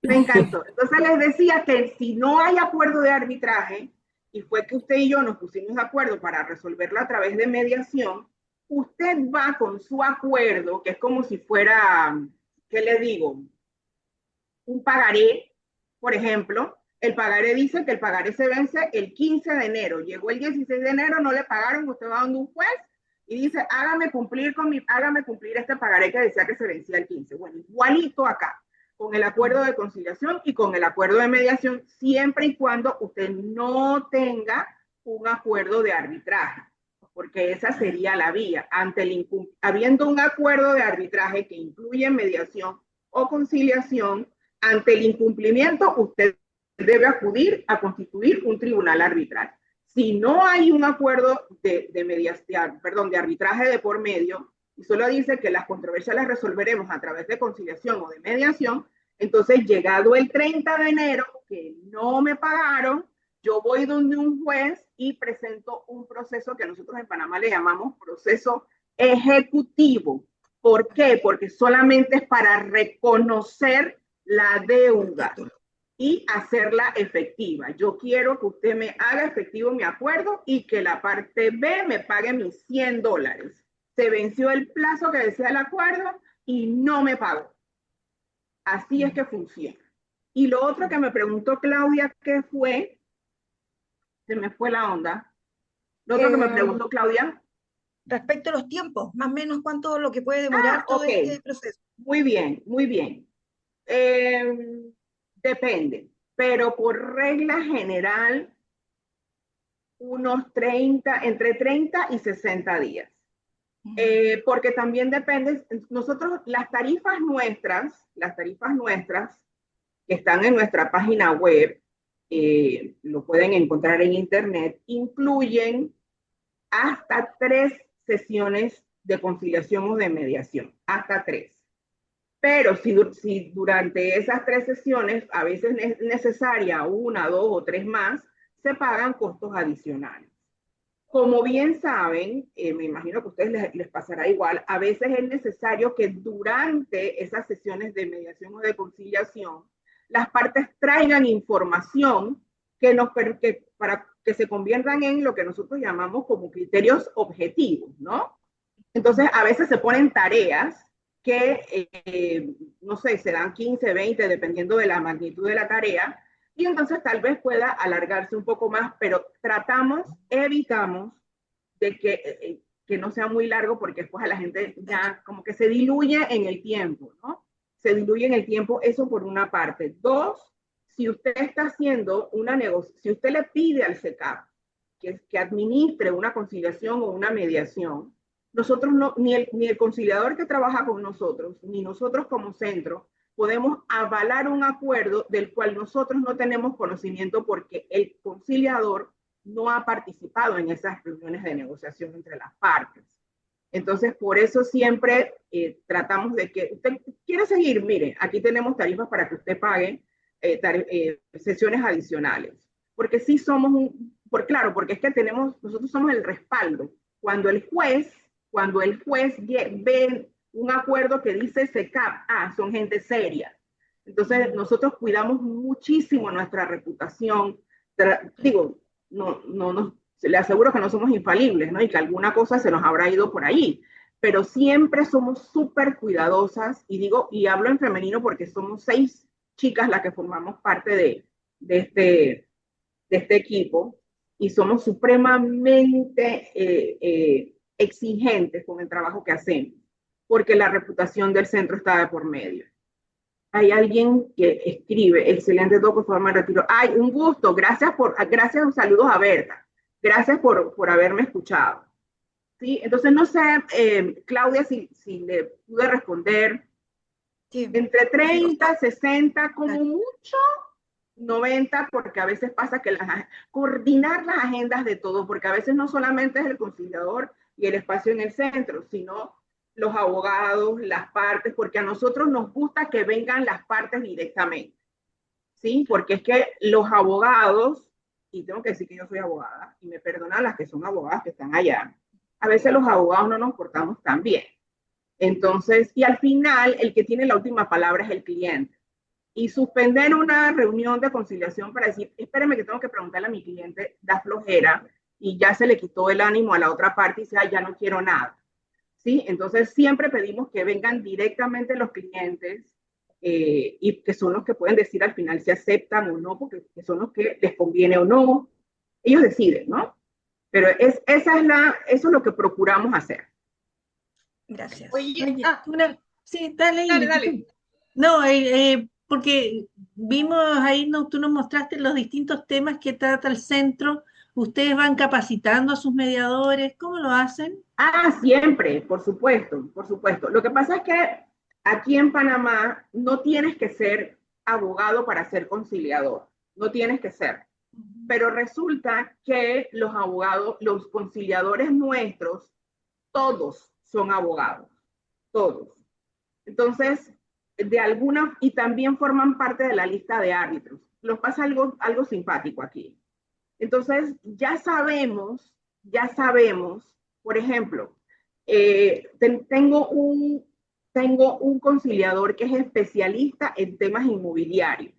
Me encantó. Entonces les decía que si no hay acuerdo de arbitraje, y fue que usted y yo nos pusimos de acuerdo para resolverlo a través de mediación, usted va con su acuerdo, que es como si fuera, ¿qué le digo? Un pagaré, por ejemplo. El pagaré dice que el pagaré se vence el 15 de enero. Llegó el 16 de enero, no le pagaron, usted va donde un juez y dice, hágame cumplir este pagaré que decía que se vencía el 15. Bueno, igualito acá, con el acuerdo de conciliación y con el acuerdo de mediación, siempre y cuando usted no tenga un acuerdo de arbitraje, porque esa sería la vía. Habiendo un acuerdo de arbitraje que incluye mediación o conciliación, ante el incumplimiento, usted debe acudir a constituir un tribunal arbitral. Si no hay un acuerdo de arbitraje de por medio, y solo dice que las controversias las resolveremos a través de conciliación o de mediación, entonces llegado el 30 de enero, que no me pagaron, yo voy donde un juez y presento un proceso que nosotros en Panamá le llamamos proceso ejecutivo. ¿Por qué? Porque solamente es para reconocer la deuda y hacerla efectiva. Yo quiero que usted me haga efectivo mi acuerdo y que la parte B me pague mis $100. Se venció el plazo que decía el acuerdo y no me pagó. Así es que funciona. Y lo otro que me preguntó Claudia, ¿qué fue? Se me fue la onda. Lo otro que me preguntó Claudia. Respecto a los tiempos, más o menos cuánto lo que puede demorar todo este proceso. Muy bien, muy bien. Depende, pero por regla general, entre 30 y 60 días. Porque también depende, nosotros, las tarifas nuestras, que están en nuestra página web, lo pueden encontrar en internet, incluyen hasta 3 sesiones de conciliación o de mediación, hasta 3. Pero si durante esas 3 sesiones a veces es necesaria 1, 2 o 3 más, se pagan costos adicionales. Como bien saben, me imagino que a ustedes les pasará igual, a veces es necesario que durante esas sesiones de mediación o de conciliación, las partes traigan información para que se conviertan en lo que nosotros llamamos como criterios objetivos, ¿no? Entonces, a veces se ponen tareas que, no sé, se dan 15, 20, dependiendo de la magnitud de la tarea, y entonces tal vez pueda alargarse un poco más, pero evitamos de que no sea muy largo, porque después a la gente ya como que se diluye en el tiempo, ¿no? Se diluye en el tiempo, eso por una parte. 2, si usted está haciendo una negociación, si usted le pide al SECAP que administre una conciliación o una mediación, nosotros ni el conciliador que trabaja con nosotros, ni nosotros como centro, podemos avalar un acuerdo del cual nosotros no tenemos conocimiento porque el conciliador no ha participado en esas reuniones de negociación entre las partes. Entonces, por eso siempre tratamos de que usted quiere seguir, mire, aquí tenemos tarifas para que usted pague sesiones adicionales. Porque sí somos porque es que nosotros somos el respaldo. Cuando el juez ve un acuerdo que dice SECAP, son gente seria. Entonces, nosotros cuidamos muchísimo nuestra reputación. Le aseguro que no somos infalibles, ¿no? Y que alguna cosa se nos habrá ido por ahí. Pero siempre somos súper cuidadosas, y hablo en femenino porque somos 6 chicas las que formamos parte de este equipo, y somos supremamente exigentes con el trabajo que hacemos, porque la reputación del centro está de por medio. Hay alguien que escribe, excelente todo, por favor me retiro. Ay, un gusto, gracias, saludos a Berta, gracias por haberme escuchado. ¿Sí? Entonces no sé, Claudia, si le pude responder. Sí. Entre 30, 60, como mucho, 90, porque a veces pasa que coordinar las agendas de todo, porque a veces no solamente es el conciliador y el espacio en el centro, sino los abogados, las partes, porque a nosotros nos gusta que vengan las partes directamente, ¿sí? Porque es que los abogados, y tengo que decir que yo soy abogada, y me perdonan las que son abogadas que están allá, a veces los abogados no nos portamos tan bien. Entonces, y al final, el que tiene la última palabra es el cliente. Y suspender una reunión de conciliación para decir, espéreme que tengo que preguntarle a mi cliente, da flojera, y ya se le quitó el ánimo a la otra parte y dice, ya no quiero nada. ¿Sí? Entonces siempre pedimos que vengan directamente los clientes y que son los que pueden decir al final si aceptan o no, porque son los que les conviene o no. Ellos deciden, ¿no? Pero eso es lo que procuramos hacer. Gracias. Oye, Oye, sí, dale, dale, Ingrid. dale. No, porque vimos ahí, no, tú nos mostraste los distintos temas que trata el centro. ¿Ustedes van capacitando a sus mediadores? ¿Cómo lo hacen? Siempre, por supuesto, por supuesto. Lo que pasa es que aquí en Panamá no tienes que ser abogado para ser conciliador, no tienes que ser. Pero resulta que los abogados, los conciliadores nuestros, todos son abogados, todos. Entonces, y también forman parte de la lista de árbitros. Nos pasa algo simpático aquí. Entonces, ya sabemos, por ejemplo, tengo un conciliador que es especialista en temas inmobiliarios.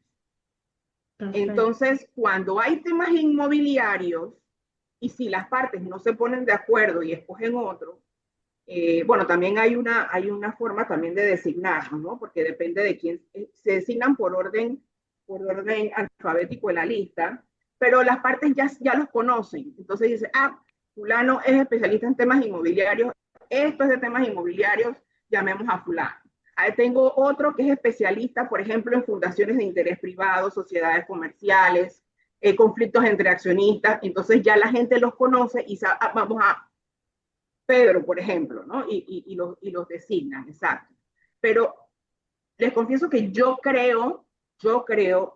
Perfecto. Entonces, cuando hay temas inmobiliarios y si las partes no se ponen de acuerdo y escogen otro, bueno, también hay una forma también de designarlos, ¿no? Porque depende de quién, se designan por orden alfabético en la lista, pero las partes ya los conocen. Entonces dice, fulano es especialista en temas inmobiliarios, esto es de temas inmobiliarios, llamemos a fulano. Ahí tengo otro que es especialista, por ejemplo, en fundaciones de interés privado, sociedades comerciales, conflictos entre accionistas. Entonces ya la gente los conoce y vamos a Pedro, por ejemplo, ¿no? Y los designan, exacto. Pero les confieso que yo creo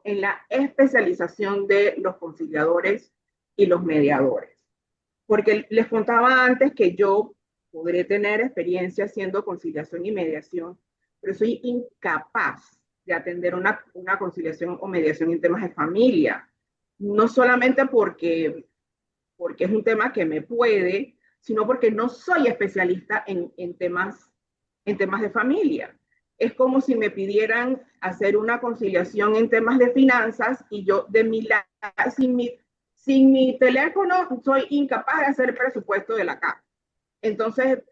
en la especialización de los conciliadores y los mediadores. Porque les contaba antes que yo podré tener experiencia haciendo conciliación y mediación, pero soy incapaz de atender una conciliación o mediación en temas de familia. No solamente porque es un tema que me puede, sino porque no soy especialista en temas de familia. Es como si me pidieran hacer una conciliación en temas de finanzas y yo sin mi teléfono soy incapaz de hacer el presupuesto de la casa. Entonces,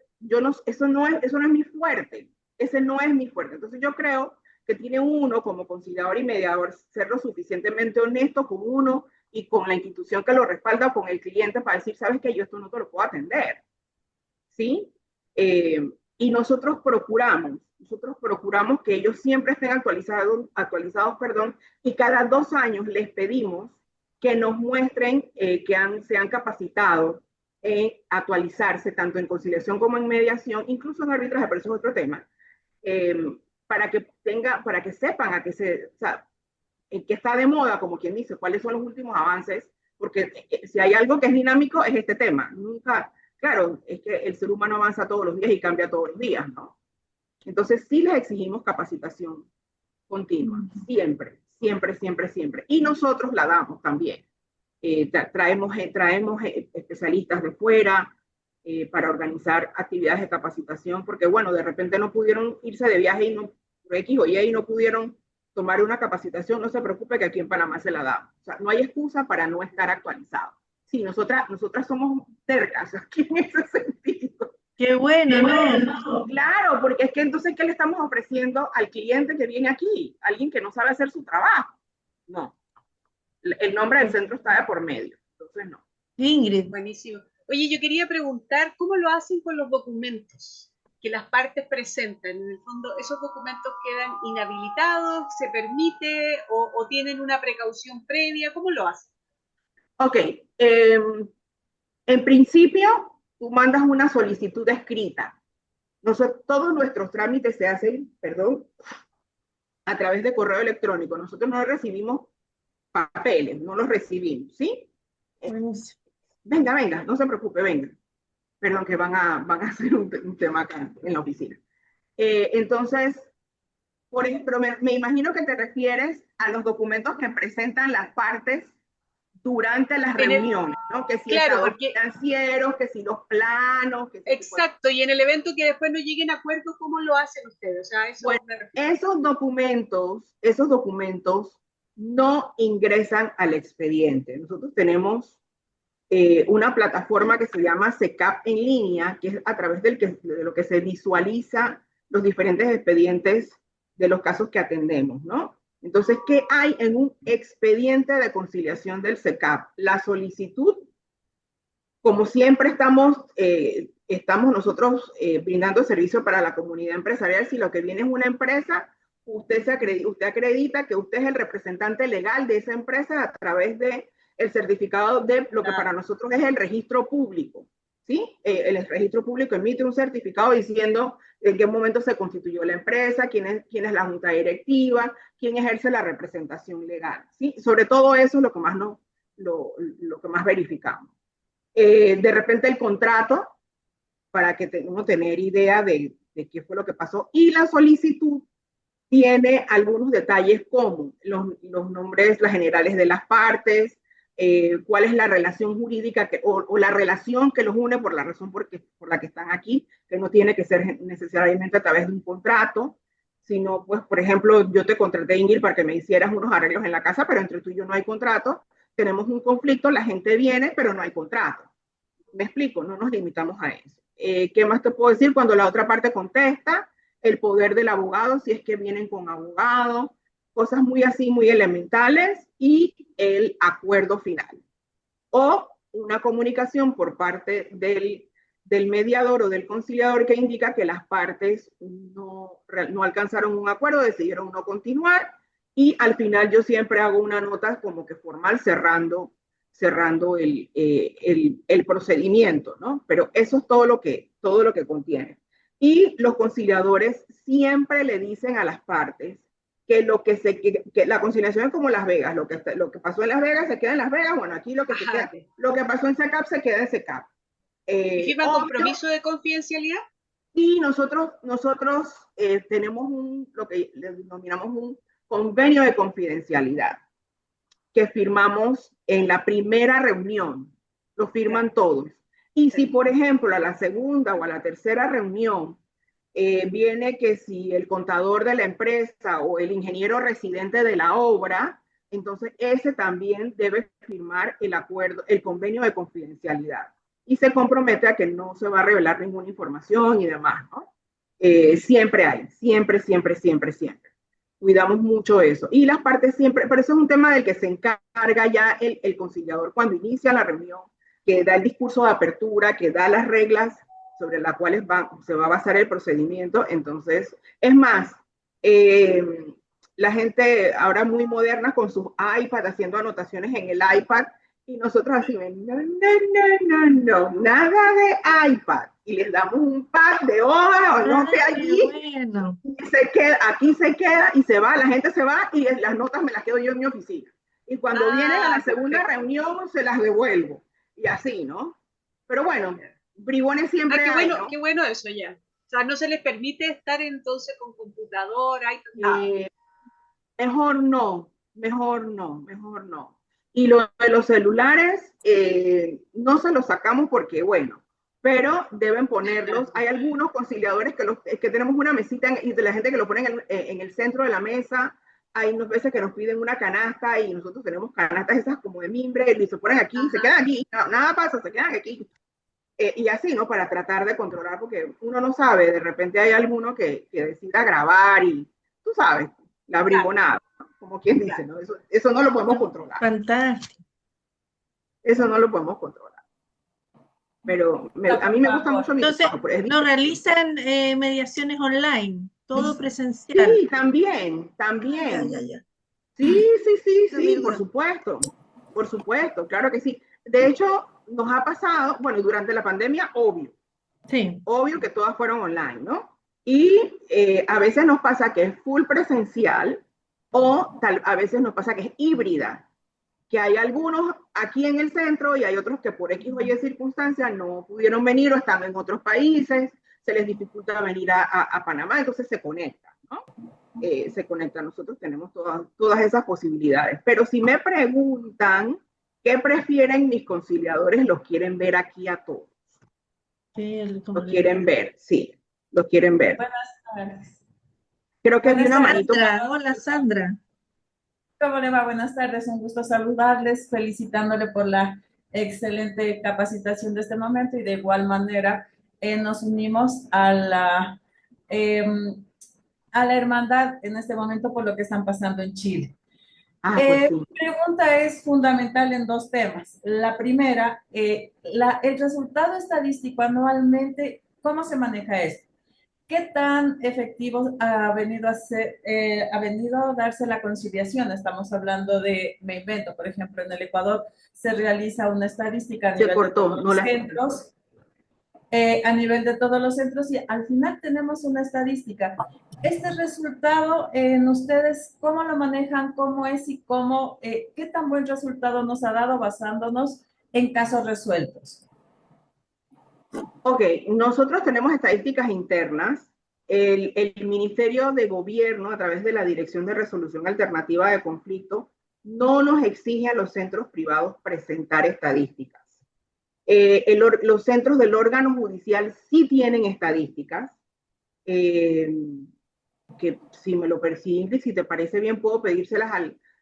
eso no es mi fuerte. Ese no es mi fuerte. Entonces, yo creo que tiene uno como conciliador y mediador ser lo suficientemente honesto con uno y con la institución que lo respalda, con el cliente, para decir, sabes que yo esto no te lo puedo atender. ¿Sí? Y nosotros procuramos que ellos siempre estén actualizados, y cada 2 años les pedimos que nos muestren que se han capacitado en actualizarse tanto en conciliación como en mediación, incluso en arbitraje, pero eso es otro tema, para que sepan o sea, que está de moda, como quien dice, cuáles son los últimos avances, porque si hay algo que es dinámico es este tema. Claro, es que el ser humano avanza todos los días y cambia todos los días, ¿no? Entonces sí les exigimos capacitación continua, siempre, siempre, siempre, siempre. Y nosotros la damos también. Traemos especialistas de fuera para organizar actividades de capacitación, porque bueno, de repente no pudieron irse de viaje por X o Y y no pudieron tomar una capacitación. No se preocupe que aquí en Panamá se la damos. O sea, no hay excusa para no estar actualizado. Sí, nosotras somos tercas aquí en ese sentido. Qué bueno, ¿no? Claro, porque es que entonces, ¿qué le estamos ofreciendo al cliente que viene aquí? Alguien que no sabe hacer su trabajo. No. El nombre del centro está de por medio. Entonces, no. Ingrid. Buenísimo. Oye, yo quería preguntar, ¿cómo lo hacen con los documentos que las partes presentan? En el fondo, ¿esos documentos quedan inhabilitados? ¿Se permite o tienen una precaución previa? ¿Cómo lo hacen? Ok. En principio, tú mandas una solicitud escrita. Todos nuestros trámites se hacen, a través de correo electrónico. Nosotros no recibimos papeles, no los recibimos, ¿sí? Venga, no se preocupe, venga. Perdón, que van a hacer un tema acá en la oficina. Entonces, por ejemplo, me imagino que te refieres a los documentos que presentan las partes durante las reuniones, ¿no? Que si claro, estados financieros, que si los planos. Exacto, y en el evento que después no lleguen a acuerdos, ¿cómo lo hacen ustedes? O sea, esos documentos no ingresan al expediente. Nosotros tenemos una plataforma que se llama SECAP en línea, que es a través de lo que se visualiza los diferentes expedientes de los casos que atendemos, ¿no? Entonces, ¿qué hay en un expediente de conciliación del SECAP? La solicitud como siempre estamos nosotros brindando servicio para la comunidad empresarial. Si lo que viene es una empresa, usted acredita que usted es el representante legal de esa empresa a través de el certificado de lo que para nosotros es el registro público. ¿Sí? El registro público emite un certificado diciendo en qué momento se constituyó la empresa, quién es la junta directiva, quién ejerce la representación legal. ¿Sí? Sobre todo eso es lo que más, lo que más verificamos. De repente el contrato, para que uno tener idea de qué fue lo que pasó, y la solicitud tiene algunos detalles como los nombres, las generales de las partes, cuál es la relación jurídica o la relación que los une por la razón por la que están aquí, que no tiene que ser necesariamente a través de un contrato, sino, pues, por ejemplo, yo te contraté, Ingrid, para que me hicieras unos arreglos en la casa, pero entre tú y yo no hay contrato, tenemos un conflicto, la gente viene, pero no hay contrato. Me explico, no nos limitamos a eso. ¿Qué más te puedo decir? Cuando la otra parte contesta, el poder del abogado, si es que vienen con abogado, cosas muy así, muy elementales, y el acuerdo final. O una comunicación por parte del mediador o del conciliador que indica que las partes no alcanzaron un acuerdo, decidieron no continuar, y al final yo siempre hago una nota como que formal cerrando el procedimiento, ¿no? Pero eso es todo lo que contiene. Y los conciliadores siempre le dicen a las partes que la conciliación es como Las Vegas, lo que pasó en Las Vegas se queda en Las Vegas, bueno, aquí lo que pasó en SECAP se queda en SECAP. ¿Firma compromiso de confidencialidad? Y nosotros tenemos lo que denominamos un convenio de confidencialidad que firmamos en la primera reunión, lo firman todos. Y si, por ejemplo, a la segunda o a la tercera reunión viene que si el contador de la empresa o el ingeniero residente de la obra, entonces ese también debe firmar el convenio de confidencialidad. Y se compromete a que no se va a revelar ninguna información y demás, ¿no? Siempre hay, siempre. Cuidamos mucho eso. Y las partes siempre, pero eso es un tema del que se encarga ya el conciliador cuando inicia la reunión, que da el discurso de apertura, que da las reglas sobre las cuales se va a basar el procedimiento. Entonces, es más, la gente ahora muy moderna con sus iPad haciendo anotaciones en el iPad, y nosotros así, no, nada de iPad. Y les damos un pad de hoja o no sé allí. Bueno. Aquí se queda y se va, la gente se va y las notas me las quedo yo en mi oficina. Y cuando vienen a la segunda reunión se las devuelvo. Y así, ¿no? Pero bueno, bribones siempre qué hay, bueno, ¿no? Qué bueno eso ya. O sea, no se les permite estar entonces con computadora y mejor no. Y lo de los celulares no se los sacamos porque, bueno, pero deben ponerlos. Hay algunos conciliadores que tenemos una mesita y de la gente que lo pone en el centro de la mesa. Hay unas veces que nos piden una canasta y nosotros tenemos canastas esas como de mimbre y se ponen aquí, se quedan aquí, no, nada pasa, se quedan aquí. Y así, ¿no? Para tratar de controlar, porque uno no sabe, de repente hay alguno que decida grabar y, tú sabes, la bribonada, ¿no? Como quien dice, ¿no? Eso no lo podemos controlar. Fantástico. Eso no lo podemos controlar. Pero a mí me gusta mucho mi Entonces, trabajo. ¿no realizan mediaciones online? Todo presencial. Sí, también. Ya. Sí, por supuesto, claro que sí. De hecho, nos ha pasado, bueno, durante la pandemia, obvio que todas fueron online, ¿no? Y a veces nos pasa que es full presencial o a veces nos pasa que es híbrida, que hay algunos aquí en el centro y hay otros que por X o Y circunstancias no pudieron venir o están en otros países, se les dificulta venir a Panamá, entonces se conectan, ¿no? Se conectan. Nosotros tenemos todas esas posibilidades. Pero si me preguntan qué prefieren mis conciliadores, los quieren ver aquí a todos. Los quieren ver, sí, los quieren ver. Buenas tardes. Creo que había una manito. Hola, Sandra. ¿Cómo le va? Buenas tardes, un gusto saludarles, felicitándole por la excelente capacitación de este momento y de igual manera nos unimos a la hermandad en este momento por lo que están pasando en Chile. Pues sí. Mi pregunta es fundamental en dos temas. La primera, el resultado estadístico anualmente, ¿cómo se maneja esto? ¿Qué tan efectivo ha venido ha venido a darse la conciliación? Estamos hablando de, me invento, por ejemplo, en el Ecuador se realiza una estadística a Se nivel de cortó, todos no los la... centros, a nivel de todos los centros, y al final tenemos una estadística. Este resultado, en ustedes, ¿cómo lo manejan? ¿Cómo es y cómo, qué tan buen resultado nos ha dado basándonos en casos resueltos? Ok, nosotros tenemos estadísticas internas. El Ministerio de Gobierno, a través de la Dirección de Resolución Alternativa de Conflicto, no nos exige a los centros privados presentar estadísticas. Los centros del órgano judicial sí tienen estadísticas, que si me lo persigues, si te parece bien, puedo pedírselas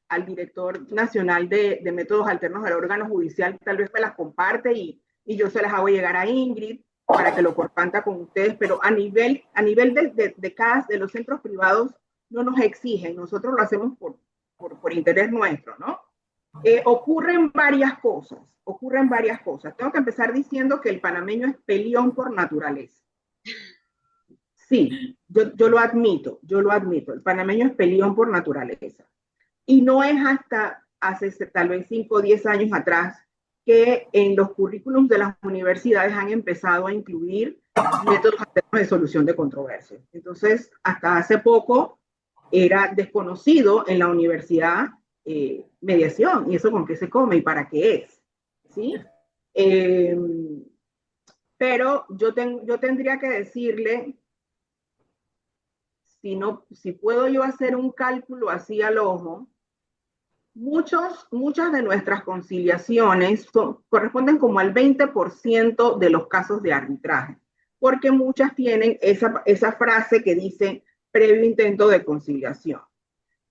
al director nacional de métodos alternos del órgano judicial, tal vez me las comparte y yo se las hago llegar a Ingrid para que lo comparta con ustedes, pero a nivel de CAS, de los centros privados, no nos exigen, nosotros lo hacemos por interés nuestro, ¿no? Ocurren varias cosas. Tengo que empezar diciendo que el panameño es peleón por naturaleza. Sí, yo lo admito. El panameño es peleón por naturaleza. Y no es hasta hace tal vez 5 o 10 años atrás que en los currículums de las universidades han empezado a incluir métodos alternos de solución de controversias. Entonces, hasta hace poco era desconocido en la universidad mediación, y eso con qué se come y para qué es, ¿sí? Pero yo tendría que decirle, si puedo yo hacer un cálculo así al ojo, muchas de nuestras conciliaciones corresponden como al 20% de los casos de arbitraje, porque muchas tienen esa frase que dice previo intento de conciliación.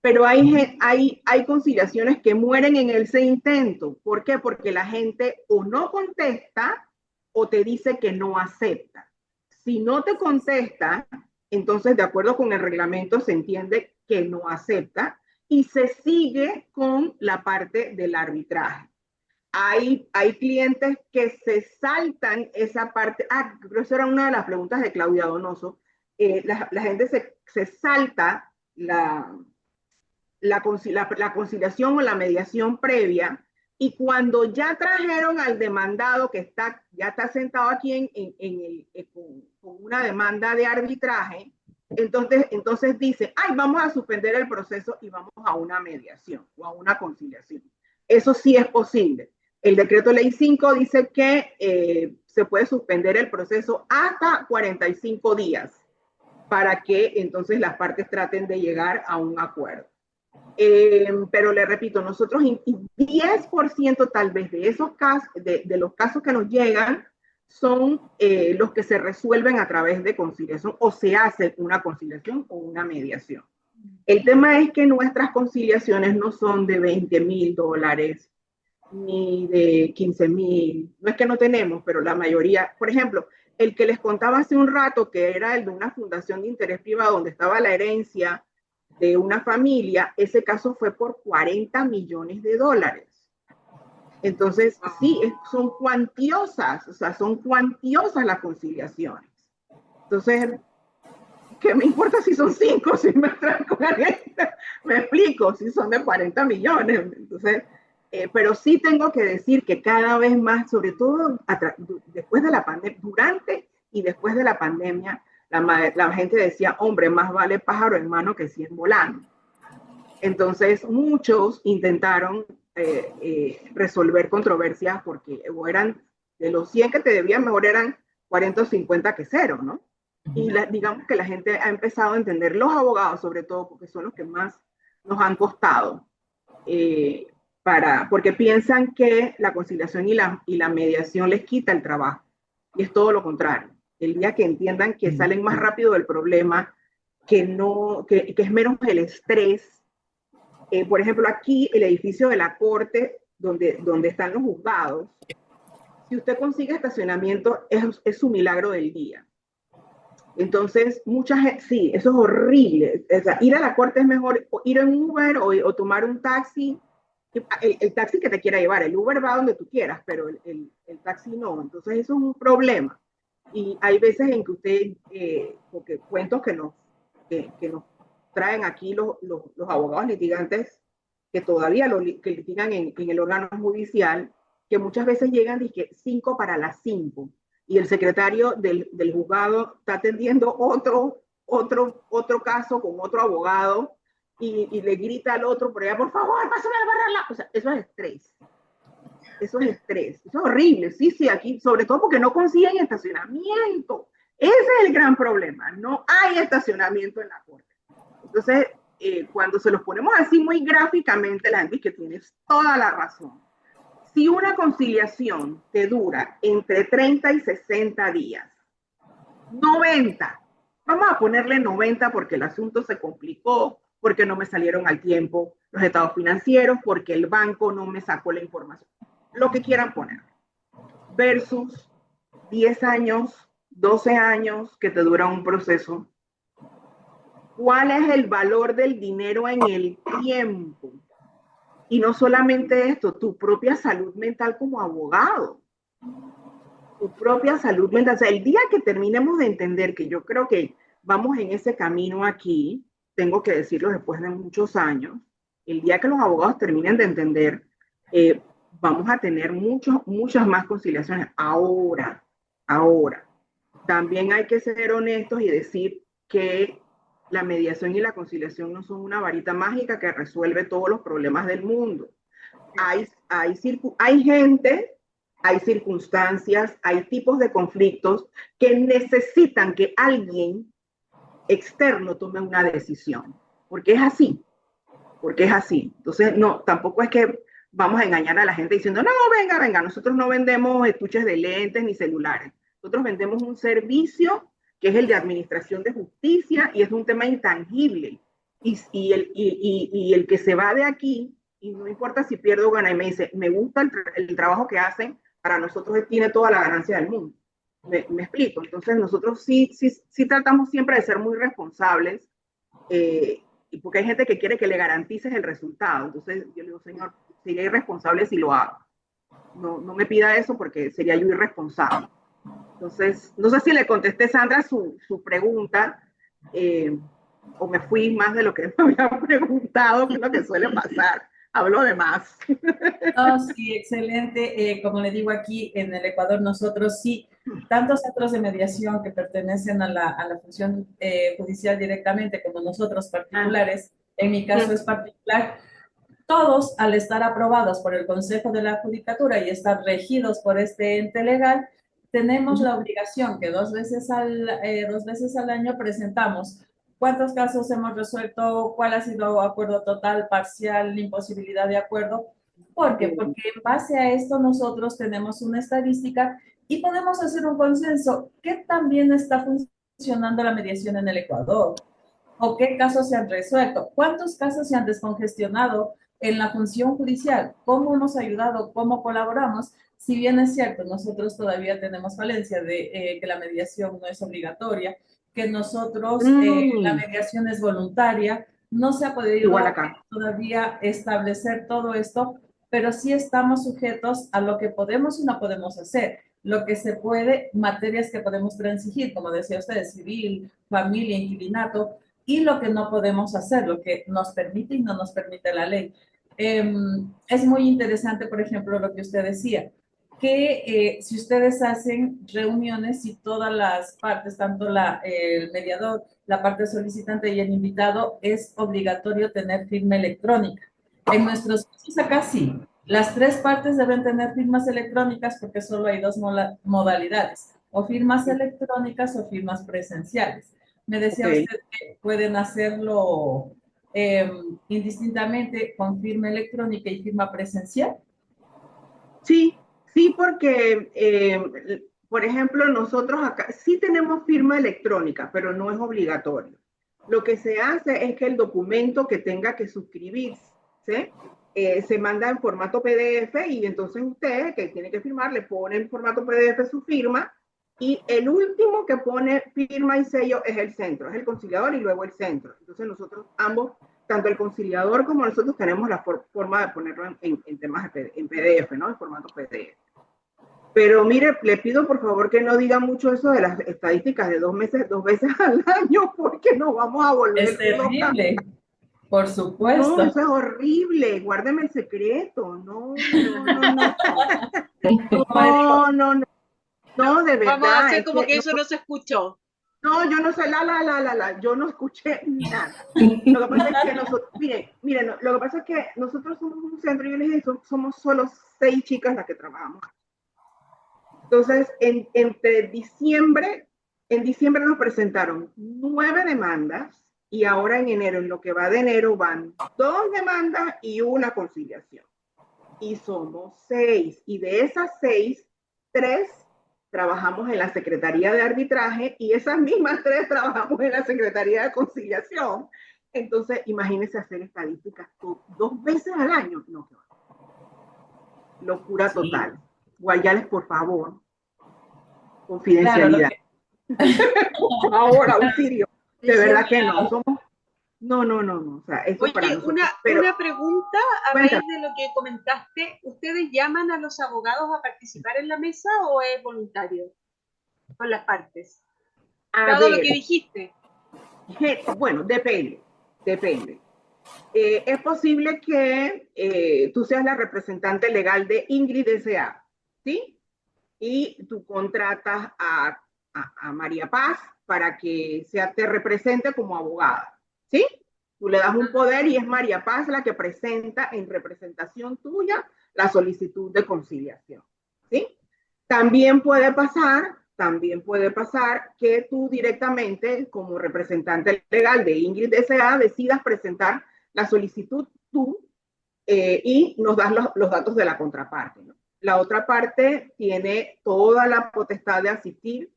Pero hay conciliaciones que mueren en ese intento. ¿Por qué? Porque la gente o no contesta o te dice que no acepta. Si no te contesta, entonces de acuerdo con el reglamento se entiende que no acepta y se sigue con la parte del arbitraje. Hay clientes que se saltan esa parte. Creo que esa era una de las preguntas de Claudia Donoso. La gente se salta la conciliación o la mediación previa, y cuando ya trajeron al demandado que ya está sentado aquí con una demanda de arbitraje, entonces dice, ay, vamos a suspender el proceso y vamos a una mediación o a una conciliación. Eso sí es posible. El decreto ley 5 dice que se puede suspender el proceso hasta 45 días para que entonces las partes traten de llegar a un acuerdo. Pero le repito, nosotros 10% tal vez de esos casos, de los casos que nos llegan, son los que se resuelven a través de conciliación o se hace una conciliación o una mediación. El tema es que nuestras conciliaciones no son de $20,000 ni de 15,000. No es que no tenemos, pero la mayoría, por ejemplo, el que les contaba hace un rato, que era el de una fundación de interés privado donde estaba la herencia de una familia, ese caso fue por $40 millones. Entonces, sí, son cuantiosas, o sea, son cuantiosas las conciliaciones. Entonces, ¿qué me importa si son 5, si me traen 40? Me explico, si son de 40 millones. Entonces, pero sí tengo que decir que cada vez más, sobre todo después de la pandemia, durante y después de la pandemia, la gente decía, hombre, más vale pájaro en mano que 100 volando. Entonces, muchos intentaron resolver controversias porque eran de los 100 que te debían, mejor eran 40 o 50 que cero, ¿no? Y digamos que la gente ha empezado a entender, los abogados sobre todo, porque son los que más nos han costado, porque piensan que la conciliación y la mediación les quita el trabajo. Y es todo lo contrario. El día que entiendan que salen más rápido del problema, que es menos el estrés. Por ejemplo, aquí el edificio de la corte, donde están los juzgados, si usted consigue estacionamiento, es su milagro del día. Entonces, mucha gente, sí, eso es horrible. O sea, ir a la corte es mejor ir en Uber o tomar un taxi. El taxi que te quiera llevar, el Uber va donde tú quieras, pero el taxi no. Entonces, eso es un problema. Y hay veces en que usted, porque cuentos que nos traen aquí los abogados litigantes que todavía que litigan en el órgano judicial, que muchas veces llegan y que 5 para las 5 y el secretario del juzgado está atendiendo otro caso con otro abogado y le grita al otro por allá, por favor, pásame a barrerla. O sea, eso es estrés. Eso es estrés. Eso es horrible. Sí, sí, aquí, sobre todo porque no consiguen estacionamiento. Ese es el gran problema. No hay estacionamiento en la corte. Entonces, cuando se los ponemos así muy gráficamente, la gente dice que tienes toda la razón. Si una conciliación te dura entre 30 y 60 días, 90, vamos a ponerle 90 porque el asunto se complicó, porque no me salieron al tiempo los estados financieros, porque el banco no me sacó la información, lo que quieran poner, versus 10 años, 12 años que te dura un proceso. ¿Cuál es el valor del dinero en el tiempo? Y no solamente esto, tu propia salud mental como abogado. Tu propia salud mental. O sea, el día que terminemos de entender, que yo creo que vamos en ese camino aquí, tengo que decirlo después de muchos años, el día que los abogados terminen de entender, vamos a tener muchas más conciliaciones. Ahora, también hay que ser honestos y decir que la mediación y la conciliación no son una varita mágica que resuelve todos los problemas del mundo. Hay gente, hay circunstancias, hay tipos de conflictos que necesitan que alguien externo tome una decisión, porque es así. Entonces, no, tampoco es que vamos a engañar a la gente diciendo, no, venga, nosotros no vendemos estuches de lentes ni celulares. Nosotros vendemos un servicio que es el de administración de justicia y es un tema intangible. Y el que se va de aquí, y no importa si pierdo o gana, y me dice, me gusta el trabajo que hacen, para nosotros tiene toda la ganancia del mundo. Me explico. Entonces nosotros sí tratamos siempre de ser muy responsables, porque hay gente que quiere que le garantices el resultado. Entonces yo le digo, señor, sería irresponsable si lo hago. No me pida eso porque sería yo irresponsable. Entonces, no sé si le contesté, Sandra, su pregunta, o me fui más de lo que me había preguntado, que es lo que suele pasar. Hablo de más. Oh, sí, excelente. Como le digo aquí en el Ecuador, nosotros sí, tantos centros de mediación que pertenecen a la función judicial directamente, como nosotros particulares, en mi caso es particular, todos, al estar aprobados por el Consejo de la Judicatura y estar regidos por este ente legal, tenemos la obligación que dos veces al año presentamos cuántos casos hemos resuelto, cuál ha sido acuerdo total, parcial, imposibilidad de acuerdo. ¿Por qué? Porque en base a esto nosotros tenemos una estadística y podemos hacer un consenso. ¿Qué tan bien está funcionando la mediación en el Ecuador? ¿O qué casos se han resuelto? ¿Cuántos casos se han descongestionado en la función judicial? ¿Cómo hemos ayudado? ¿Cómo colaboramos? Si bien es cierto, nosotros todavía tenemos falencia de que la mediación no es obligatoria, que nosotros, la mediación es voluntaria, no se ha podido todavía establecer todo esto, pero sí estamos sujetos a lo que podemos y no podemos hacer. Lo que se puede, materias que podemos transigir, como decía usted, civil, familia, inquilinato, y lo que no podemos hacer, lo que nos permite y no nos permite la ley. Es muy interesante, por ejemplo, lo que usted decía, que si ustedes hacen reuniones y todas las partes, tanto el mediador, la parte solicitante y el invitado, es obligatorio tener firma electrónica. En nuestros casos acá sí, las tres partes deben tener firmas electrónicas porque solo hay dos modalidades, o firmas electrónicas o firmas presenciales. Me decía usted que pueden hacerlo indistintamente con firma electrónica y firma presencial. Sí, porque, por ejemplo, nosotros acá sí tenemos firma electrónica, pero no es obligatorio. Lo que se hace es que el documento que tenga que suscribirse se manda en formato PDF y entonces usted, que tiene que firmar, le pone en formato PDF su firma Y el último que pone firma y sello es el centro, es el conciliador y luego el centro. Entonces nosotros ambos, tanto el conciliador como nosotros tenemos la forma de ponerlo en temas en PDF, ¿no? En formato PDF. Pero mire, le pido por favor que no diga mucho eso de las estadísticas de 2 meses, 2 veces al año, porque nos vamos a volver Es terrible, por No, supuesto. eso es horrible. Guárdeme el secreto. No, no, no, no. No, no, no. No, de Vamos a verdad. hacer Es como que que eso no se escuchó. no, yo no sé, yo no escuché nada. Lo que pasa es que nosotros, miren, lo que pasa es que nosotros somos un centro, yo les dije, somos solo 6 chicas las que trabajamos. Entonces, en diciembre nos presentaron 9 demandas y ahora en enero, en lo que va de enero, van 2 demandas y una conciliación. Y somos 6. Y de esas 6, 3 trabajamos en la Secretaría de Arbitraje y esas mismas 3 trabajamos en la Secretaría de Conciliación. Entonces, imagínense hacer estadísticas 2 veces al año. No, locura total. Guayales, por favor, confidencialidad. Por favor, auxilio. De verdad que no. Somos. No. O sea, eso Oye, para nosotros. una pregunta a raíz de lo que comentaste. ¿Ustedes llaman a los abogados a participar en la mesa o es voluntario con las partes? Dado lo que dijiste. Bueno, depende. Es posible que tú seas la representante legal de Ingrid S.A., ¿sí? Y tú contratas a María Paz para que te represente como abogada, ¿sí? Tú le das un poder y es María Paz la que presenta en representación tuya la solicitud de conciliación, ¿sí? También puede pasar que tú directamente, como representante legal de Ingrid S.A., decidas presentar la solicitud tú y nos das los datos de la contraparte, ¿no? La otra parte tiene toda la potestad de asistir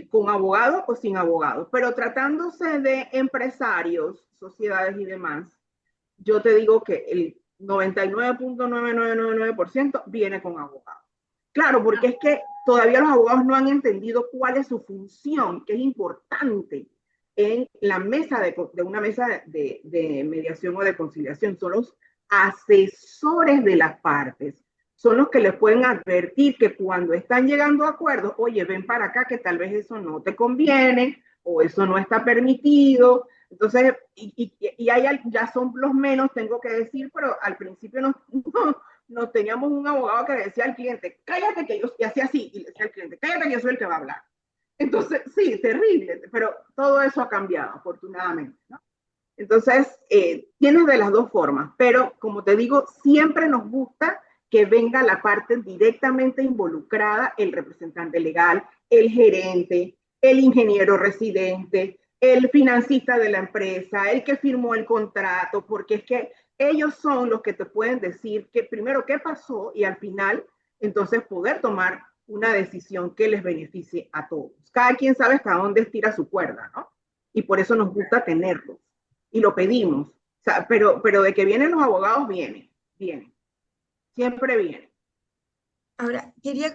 con abogado o sin abogado, pero tratándose de empresarios, sociedades y demás, yo te digo que el 99.9999% viene con abogado. Claro, porque es que todavía los abogados no han entendido cuál es su función, que es importante en la mesa de una mesa de mediación o de conciliación. Son los asesores de las partes. Son los que les pueden advertir que cuando están llegando a acuerdos, oye, ven para acá que tal vez eso no te conviene o eso no está permitido. Entonces, ya son los menos, tengo que decir, pero al principio no teníamos un abogado que le decía al cliente, cállate que yo, y hacía así, y le decía al cliente, cállate que yo soy el que va a hablar. Entonces, sí, terrible, pero todo eso ha cambiado, afortunadamente, ¿no? Entonces, tienes de las dos formas, pero como te digo, siempre nos gusta que venga la parte directamente involucrada, el representante legal, el gerente, el ingeniero residente, el financista de la empresa, el que firmó el contrato, porque es que ellos son los que te pueden decir que primero qué pasó y al final entonces poder tomar una decisión que les beneficie a todos. Cada quien sabe hasta dónde estira su cuerda, ¿no? Y por eso nos gusta tenerlos y lo pedimos. O sea, pero de que vienen los abogados, vienen. Siempre vienen. Ahora, quería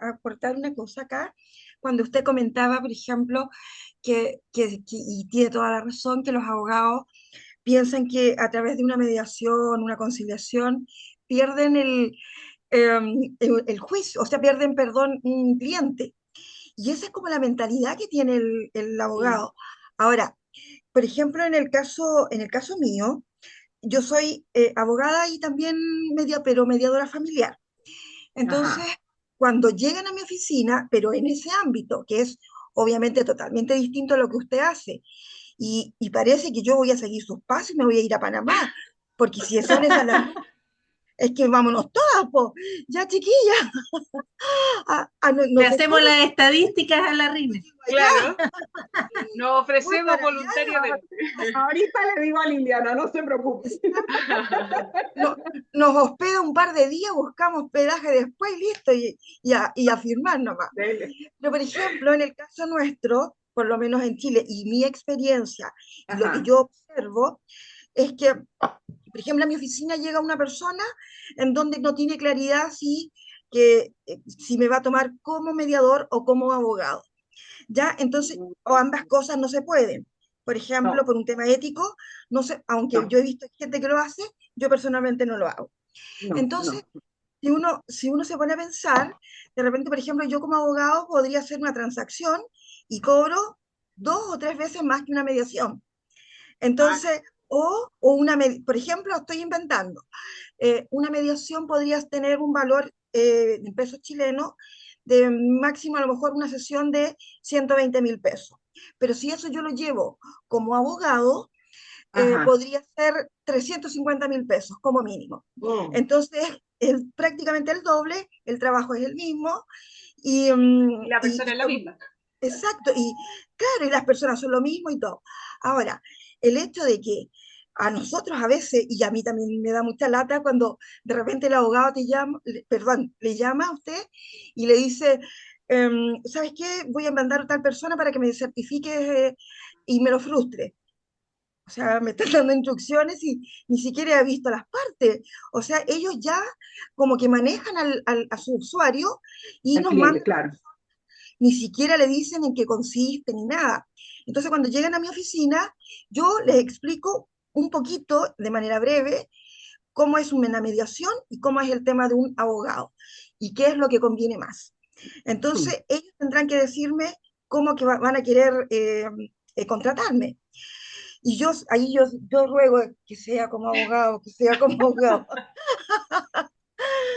aportar una cosa acá. Cuando usted comentaba, por ejemplo, y tiene toda la razón, que los abogados piensan que a través de una mediación, una conciliación, pierden el juicio, o sea, pierden, perdón, un cliente. Y esa es como la mentalidad que tiene el abogado. Ahora, por ejemplo, en el caso mío, yo soy abogada y también pero mediadora familiar. Entonces, Ajá. cuando llegan a mi oficina, pero en ese ámbito, que es obviamente totalmente distinto a lo que usted hace, y parece que yo voy a seguir sus pasos y me voy a ir a Panamá, porque si son esas las... Es que vámonos todas, po. Ya chiquilla. Le hacemos las estadísticas a la RINE. Claro. Nos Voy ofrecemos para allá, voluntariamente. Ahorita le digo a Liliana, no se preocupe. nos hospeda un par de días, buscamos hospedaje después, listo, y a firmar nomás. Dele. Pero, por ejemplo, en el caso nuestro, por lo menos en Chile, y mi experiencia, y lo que Ajá. yo observo, es que, por ejemplo, a mi oficina llega una persona en donde no tiene claridad si que si me va a tomar como mediador o como abogado. ¿Ya? Entonces, o ambas cosas no se pueden. Por ejemplo, No, por un tema ético, no sé, aunque no, yo he visto gente que lo hace, yo personalmente no lo hago. no, Entonces, no. si uno se pone a pensar, de repente, por ejemplo, yo como abogado podría hacer una transacción y cobro 2 o 3 veces más que una mediación. Ah, Entonces, por ejemplo, estoy inventando, una mediación podría tener un valor en pesos chilenos de máximo a lo mejor una sesión de 120.000 pesos. Pero si eso yo lo llevo como abogado, ajá. podría ser 350.000 pesos como mínimo. Oh, Entonces, es prácticamente el doble, el trabajo es el mismo Y la persona es la misma. exacto, y claro, y las personas son lo mismo y todo. Ahora, el hecho de que a nosotros a veces, y a mí también me da mucha lata cuando de repente el abogado te llama, perdón, le llama a usted y le dice, ¿sabes qué? Voy a mandar a tal persona para que me certifique y me lo frustre. O sea, me están dando instrucciones y ni siquiera he visto las partes. O sea, ellos ya como que manejan a su usuario y al nos cliente, mandan, claro. ni siquiera le dicen en qué consiste ni nada. Entonces, cuando llegan a mi oficina, yo les explico un poquito, de manera breve, cómo es una mediación y cómo es el tema de un abogado y qué es lo que conviene más. Mm. Entonces, ellos tendrán que decirme cómo que van a querer contratarme. Y yo ruego que sea como abogado, que sea como abogado.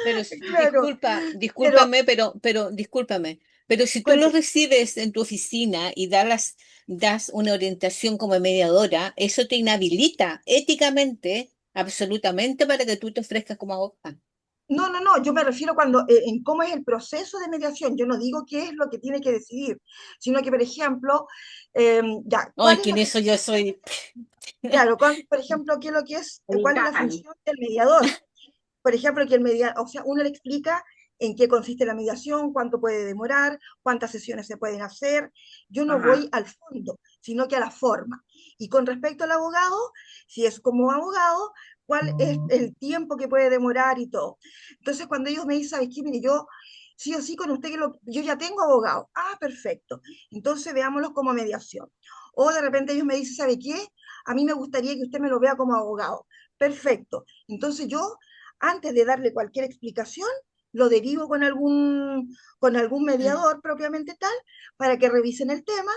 Pero Claro, pero discúlpame, pero si tú lo cuente. recibes en tu oficina y das una orientación como mediadora, eso te inhabilita éticamente, absolutamente, para que tú te ofrezcas como abogada. No, no, no, yo me refiero cuando, en cómo es el proceso de mediación. Yo no digo qué es lo que tiene que decidir, sino que, por ejemplo, ya, No, ¿cuál es es que en la eso función? yo soy... Claro, por ejemplo, ¿qué es lo que es, El cuál es la ICANN. función del mediador? Por ejemplo, que el mediador, o sea, uno le explica en qué consiste la mediación, cuánto puede demorar, cuántas sesiones se pueden hacer. Yo no voy Ajá. al fondo, sino que a la forma. Y con respecto al abogado, si es como abogado, cuál es el tiempo que puede demorar y todo. Entonces, cuando ellos me dicen, ¿sabes qué? Mire, yo sí o sí con usted, yo ya tengo abogado. Ah, perfecto. Entonces, veámoslo como mediación. O de repente ellos me dicen, ¿sabe qué? A mí me gustaría que usted me lo vea como abogado. Perfecto. Entonces yo antes de darle cualquier explicación, lo derivo con algún mediador propiamente tal, para que revisen el tema,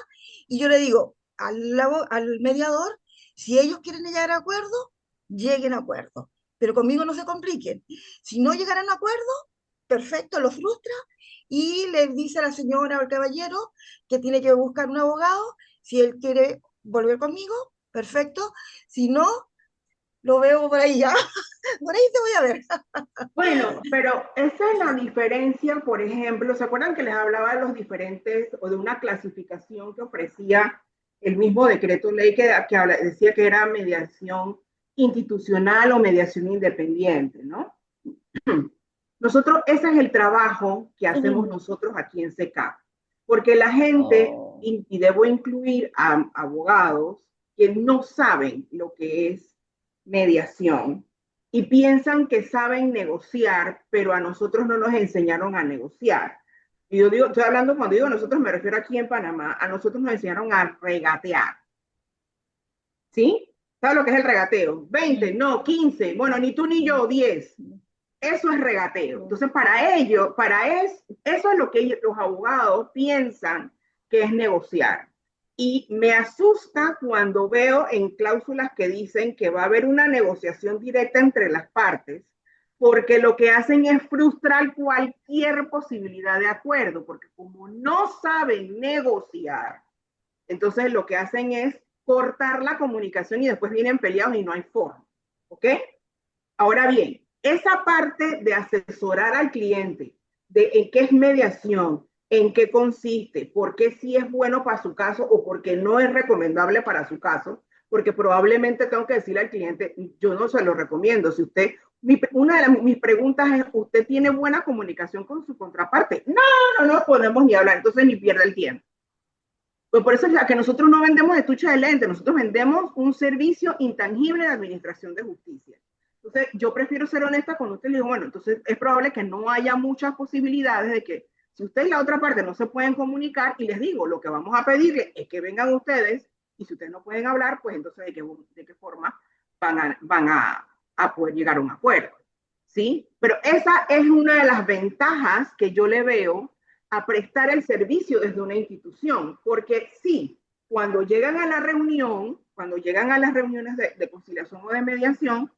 y yo le digo al mediador, si ellos quieren llegar a acuerdo, lleguen a acuerdo, pero conmigo no se compliquen. Si no llegaran a acuerdo, perfecto, lo frustra, y le dice a la señora o al caballero que tiene que buscar un abogado, si él quiere volver conmigo, perfecto, si no, lo veo por ahí ya, por ahí te voy a ver. Bueno, pero esa es la diferencia, por ejemplo, ¿se acuerdan que les hablaba de los diferentes o de una clasificación que ofrecía el mismo decreto ley decía que era mediación institucional o mediación independiente, ¿no? Nosotros, ese es el trabajo que hacemos nosotros aquí en SECAP, porque la gente, Oh. y debo incluir a abogados que no saben lo que es mediación y piensan que saben negociar, pero a nosotros no nos enseñaron a negociar. Y yo digo, estoy hablando cuando digo nosotros, me refiero aquí en Panamá, a nosotros nos enseñaron a regatear, ¿sí? ¿Sabes lo que es el regateo? 20, no, 15, bueno, ni tú ni yo, 10. Eso es regateo. Entonces, para ello, eso es lo que los abogados piensan que es negociar. Y me asusta cuando veo en cláusulas que dicen que va a haber una negociación directa entre las partes, porque lo que hacen es frustrar cualquier posibilidad de acuerdo, porque como no saben negociar, entonces lo que hacen es cortar la comunicación y después vienen peleados y no hay forma. ¿Ok? Ahora bien, esa parte de asesorar al cliente, de en qué es mediación, en qué consiste, por qué sí es bueno para su caso o por qué no es recomendable para su caso, porque probablemente tengo que decirle al cliente, yo no se lo recomiendo. Si usted, una de mis preguntas es, ¿usted tiene buena comunicación con su contraparte? No, no podemos ni hablar, entonces ni pierde el tiempo. Pues por eso es que nosotros no vendemos estuche de lente, nosotros vendemos un servicio intangible de administración de justicia. Entonces, yo prefiero ser honesta con usted y le digo, bueno, entonces es probable que no haya muchas posibilidades de que si usted y la otra parte no se pueden comunicar, y les digo, lo que vamos a pedirle es que vengan ustedes, y si ustedes no pueden hablar, pues entonces de qué forma van a poder llegar a un acuerdo. ¿Sí? Pero esa es una de las ventajas que yo le veo a prestar el servicio desde una institución, porque sí, cuando llegan a la reunión, cuando llegan a las reuniones de conciliación o de mediación,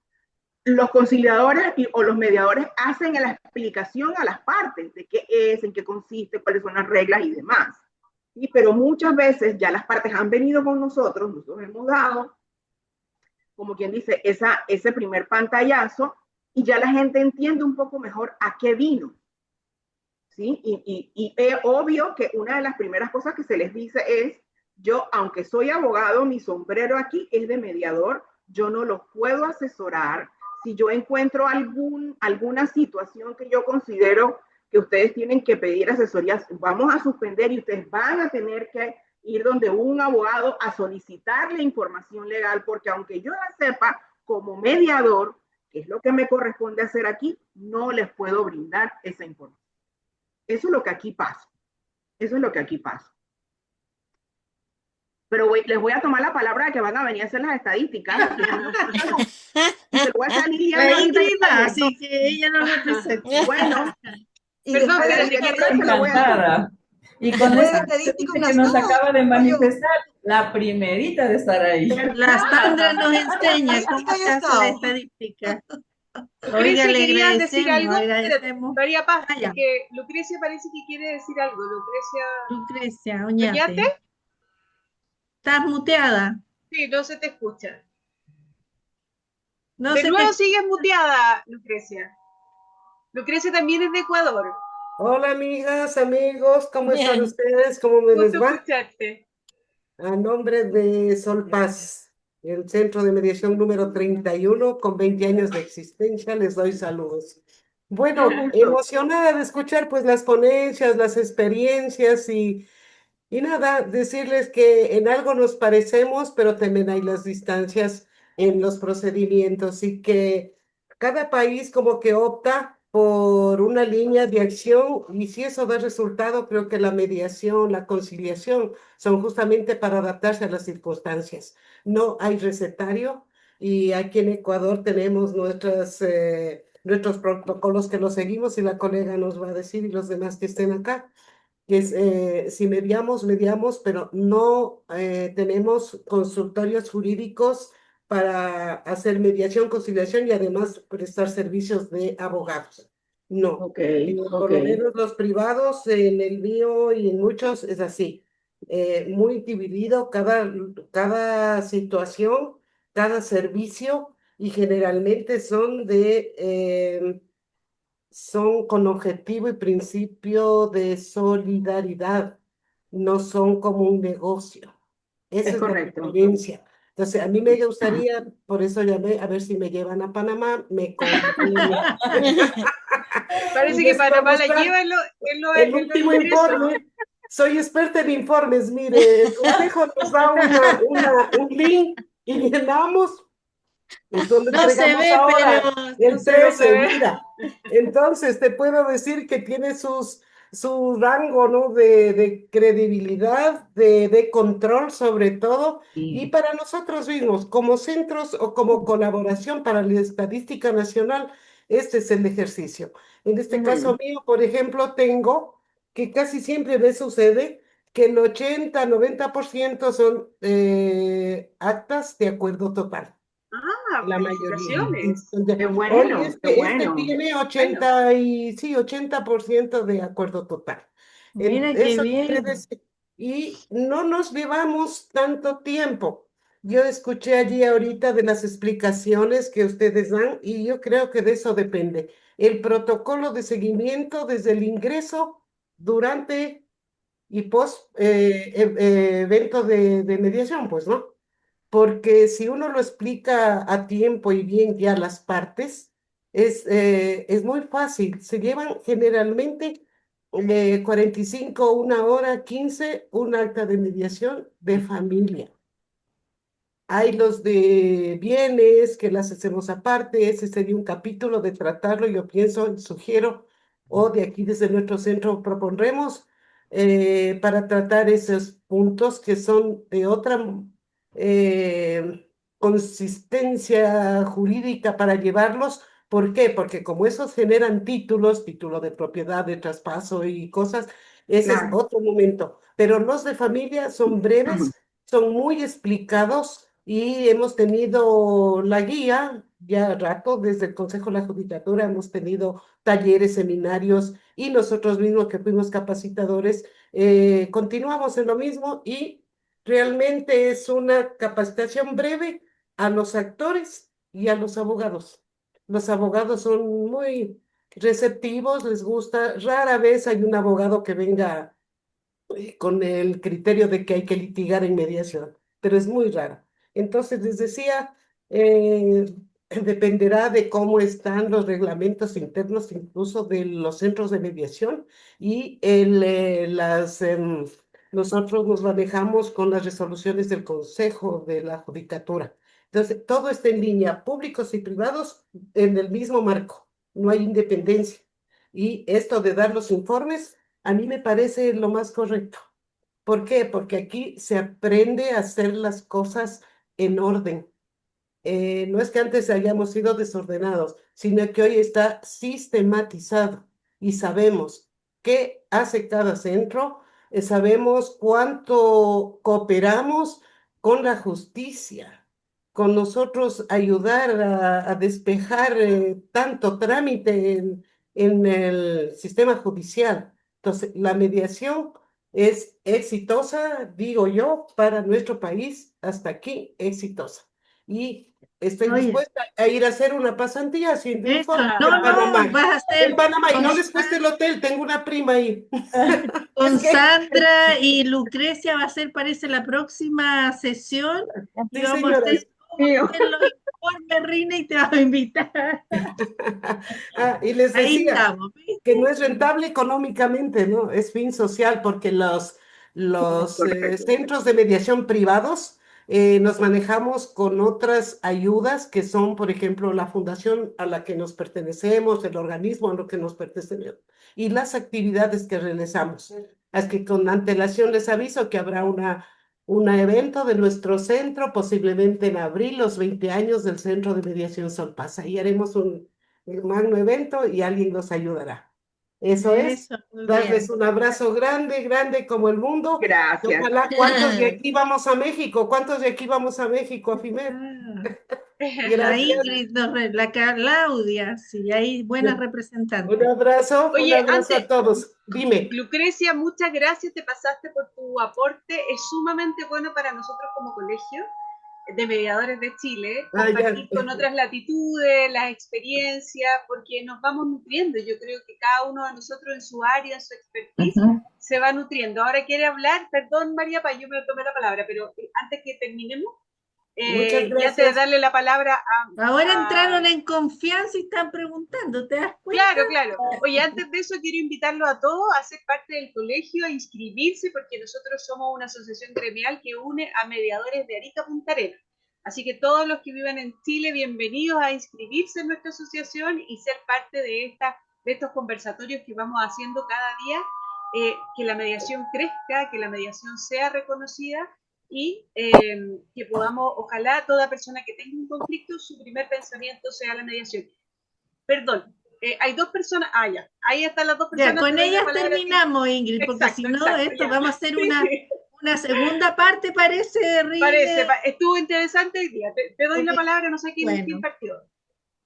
los conciliadores o los mediadores hacen la explicación a las partes de qué es, en qué consiste, cuáles son las reglas y demás. ¿Sí? Pero muchas veces ya las partes han venido con nosotros hemos dado, como quien dice, ese primer pantallazo y ya la gente entiende un poco mejor a qué vino. ¿Sí? Y es obvio que una de las primeras cosas que se les dice es, yo, aunque soy abogado, mi sombrero aquí es de mediador, yo no los puedo asesorar. Si yo encuentro alguna situación que yo considero que ustedes tienen que pedir asesorías, vamos a suspender y ustedes van a tener que ir donde un abogado a solicitarle información legal, porque aunque yo la sepa como mediador, que es lo que me corresponde hacer aquí, no les puedo brindar esa información. Eso es lo que aquí pasa. Eso es lo que aquí pasa. Pero les voy a tomar la palabra de que van a venir a hacer las estadísticas. Y se lo voy a salir ya. La Ingrid va, así que ella no representa. Bueno, Y Perdón, después pero de te la quiero se lo voy a hacer. Encantada. Y con Después esa de estadístico, que unas nos dos, acaba de oye, manifestar, la primerita de estar ahí. La Sandra nos enseña cómo se hace la estadística. Oiga, Lucrecia, le querías decir algo. agradecemos. María Paz, Ah, ya. que Lucrecia parece que quiere decir algo. Lucrecia, Oñate, Oñate. Estás muteada. sí, no se te escucha. No De se nuevo te... sigues muteada, Lucrecia. Lucrecia también es de Ecuador. Hola amigas, amigos, ¿cómo están ustedes? ¿Cómo me les Gusto va? escucharte. A nombre de Sol Paz, el Centro de Mediación número 31, con 20 años de existencia, les doy saludos. Bueno, emocionada de escuchar pues las ponencias, las experiencias y nada, decirles que en algo nos parecemos, pero también hay las distancias en los procedimientos y que cada país como que opta por una línea de acción y si eso da resultado, creo que la mediación, la conciliación son justamente para adaptarse a las circunstancias. No hay recetario y aquí en Ecuador tenemos nuestros protocolos que los seguimos y la colega nos va a decir y los demás que estén acá que es, si mediamos, mediamos, pero no tenemos consultorios jurídicos para hacer mediación, conciliación y además prestar servicios de abogados. No, Ok, por lo menos los privados, en el mío y en muchos es así, muy dividido cada situación, cada servicio y generalmente son con objetivo y principio de solidaridad, no son como un negocio. Esa es es la correcto. diferencia. Entonces, a mí me gustaría, por eso llamé, a ver si me llevan a Panamá, me conviene. Parece Y que les iba a Panamá la mostrar lleva el último informe. Soy experta en informes, mire, el consejo nos da un link y llenamos. Eso lo No se entregamos ve, ahora, pero el 13, mira. Entonces, te puedo decir que tiene su rango, ¿no? de credibilidad, de control sobre todo, y para nosotros mismos, como centros o como colaboración para la estadística nacional, este es el ejercicio. En este caso mío, por ejemplo, tengo que casi siempre me sucede que el 80-90% son actas de acuerdo total. Ah, La mayoría. felicitaciones. Qué Hoy bueno, qué este bueno. tiene Bueno, 80% de acuerdo total. mira qué Eso quiere bien. decir, y no nos llevamos tanto tiempo. Yo escuché allí ahorita de las explicaciones que ustedes dan y yo creo que de eso depende. El protocolo de seguimiento desde el ingreso, durante y post evento de mediación, pues, ¿no? Porque si uno lo explica a tiempo y bien ya las partes, es muy fácil. Se llevan generalmente 45, 1 hora, 15, un acta de mediación de familia. Hay los de bienes, que las hacemos aparte. Ese sería un capítulo de tratarlo, yo pienso, sugiero, o de aquí desde nuestro centro propondremos para tratar esos puntos que son de otra consistencia jurídica para llevarlos. ¿Por qué? Porque como esos generan títulos, título de propiedad, de traspaso y cosas, ese es Claro. otro momento. Pero los de familia son breves, son muy explicados y hemos tenido la guía ya rato, desde el Consejo de la Judicatura hemos tenido talleres, seminarios y nosotros mismos que fuimos capacitadores, continuamos en lo mismo y realmente es una capacitación breve a los actores y a los abogados. Los abogados son muy receptivos, les gusta, rara vez hay un abogado que venga con el criterio de que hay que litigar en mediación, pero es muy raro. Entonces, les decía, eh, dependerá de cómo están los reglamentos internos, incluso de los centros de mediación, y nosotros nos manejamos con las resoluciones del Consejo de la Judicatura. Entonces, todo está en línea, públicos y privados, en el mismo marco, no hay independencia. Y esto de dar los informes a mí me parece lo más correcto. ¿Por qué? Porque aquí se aprende a hacer las cosas en orden. No es que antes hayamos sido desordenados, sino que hoy está sistematizado y sabemos qué hace cada centro, sabemos cuánto cooperamos con la justicia, con nosotros ayudar a despejar tanto trámite en el sistema judicial. Entonces, la mediación es exitosa, digo yo, para nuestro país, hasta aquí exitosa. Y estoy Oye, dispuesta a ir a hacer una pasantía sin eso, triunfo no, en no, Panamá. vas a En hacer Panamá, y con, no les cuesta el hotel, tengo una prima ahí. con Es que, Sandra y Lucrecia, va a ser, parece, la próxima sesión y sí, vamos a hacer señoras. los informes, Rina, y te vamos a invitar. Y les Ahí decía estamos, que ¿viste? no es rentable económicamente, ¿no? Es fin social porque los Correcto. centros de mediación privados nos manejamos con otras ayudas que son, por ejemplo, la fundación a la que nos pertenecemos, el organismo a lo que nos pertenecemos y las actividades que realizamos. Así que con antelación les aviso que habrá un evento de nuestro centro, posiblemente en abril, los 20 años del Centro de Mediación Solpasa. Ahí haremos un magno evento y alguien nos ayudará. Eso es, Eso, muy darles bien. un abrazo grande, grande como el mundo. Y Gracias. ojalá, ¿cuántos de aquí vamos a México? ¿Cuántos de aquí vamos a México, a FIMER? Ah, la Gracias. Ingrid, la Claudia, sí, hay buenas representantes. Un Oye, abrazo a todos. Dime. Lucrecia, muchas gracias, te pasaste por tu aporte. Es sumamente bueno para nosotros como colegio de mediadores de Chile Ah, ya. compartir con otras latitudes, las experiencias, porque nos vamos nutriendo. Yo creo que cada uno de nosotros en su área, en su expertise, Ujú. se va nutriendo. Ahora quiere hablar, perdón María, para yo me tomé la palabra, pero antes que terminemos, Muchas y antes de gracias. darle la palabra Ahora a entraron en confianza y están preguntando, ¿te das cuenta? Claro, claro. Oye, antes de eso quiero invitarlos a todos a ser parte del colegio, a inscribirse, porque nosotros somos una asociación gremial que une a mediadores de Arica a Punta Arenas. Así que todos los que viven en Chile, bienvenidos a inscribirse en nuestra asociación y ser parte de estos conversatorios que vamos haciendo cada día, que la mediación crezca, que la mediación sea reconocida y que podamos, ojalá toda persona que tenga un conflicto, su primer pensamiento sea la mediación. Perdón, hay dos personas. Ah, ya. Ahí están las dos Ya, personas. Te con doy la ellas palabra a ti. terminamos, Ingrid, porque si Exacto, no, exacto, esto ya. vamos a hacer Sí, sí. una segunda parte, parece, Parece, Rine. estuvo interesante el día. Te doy la Porque, palabra, no sé quién bueno, partió.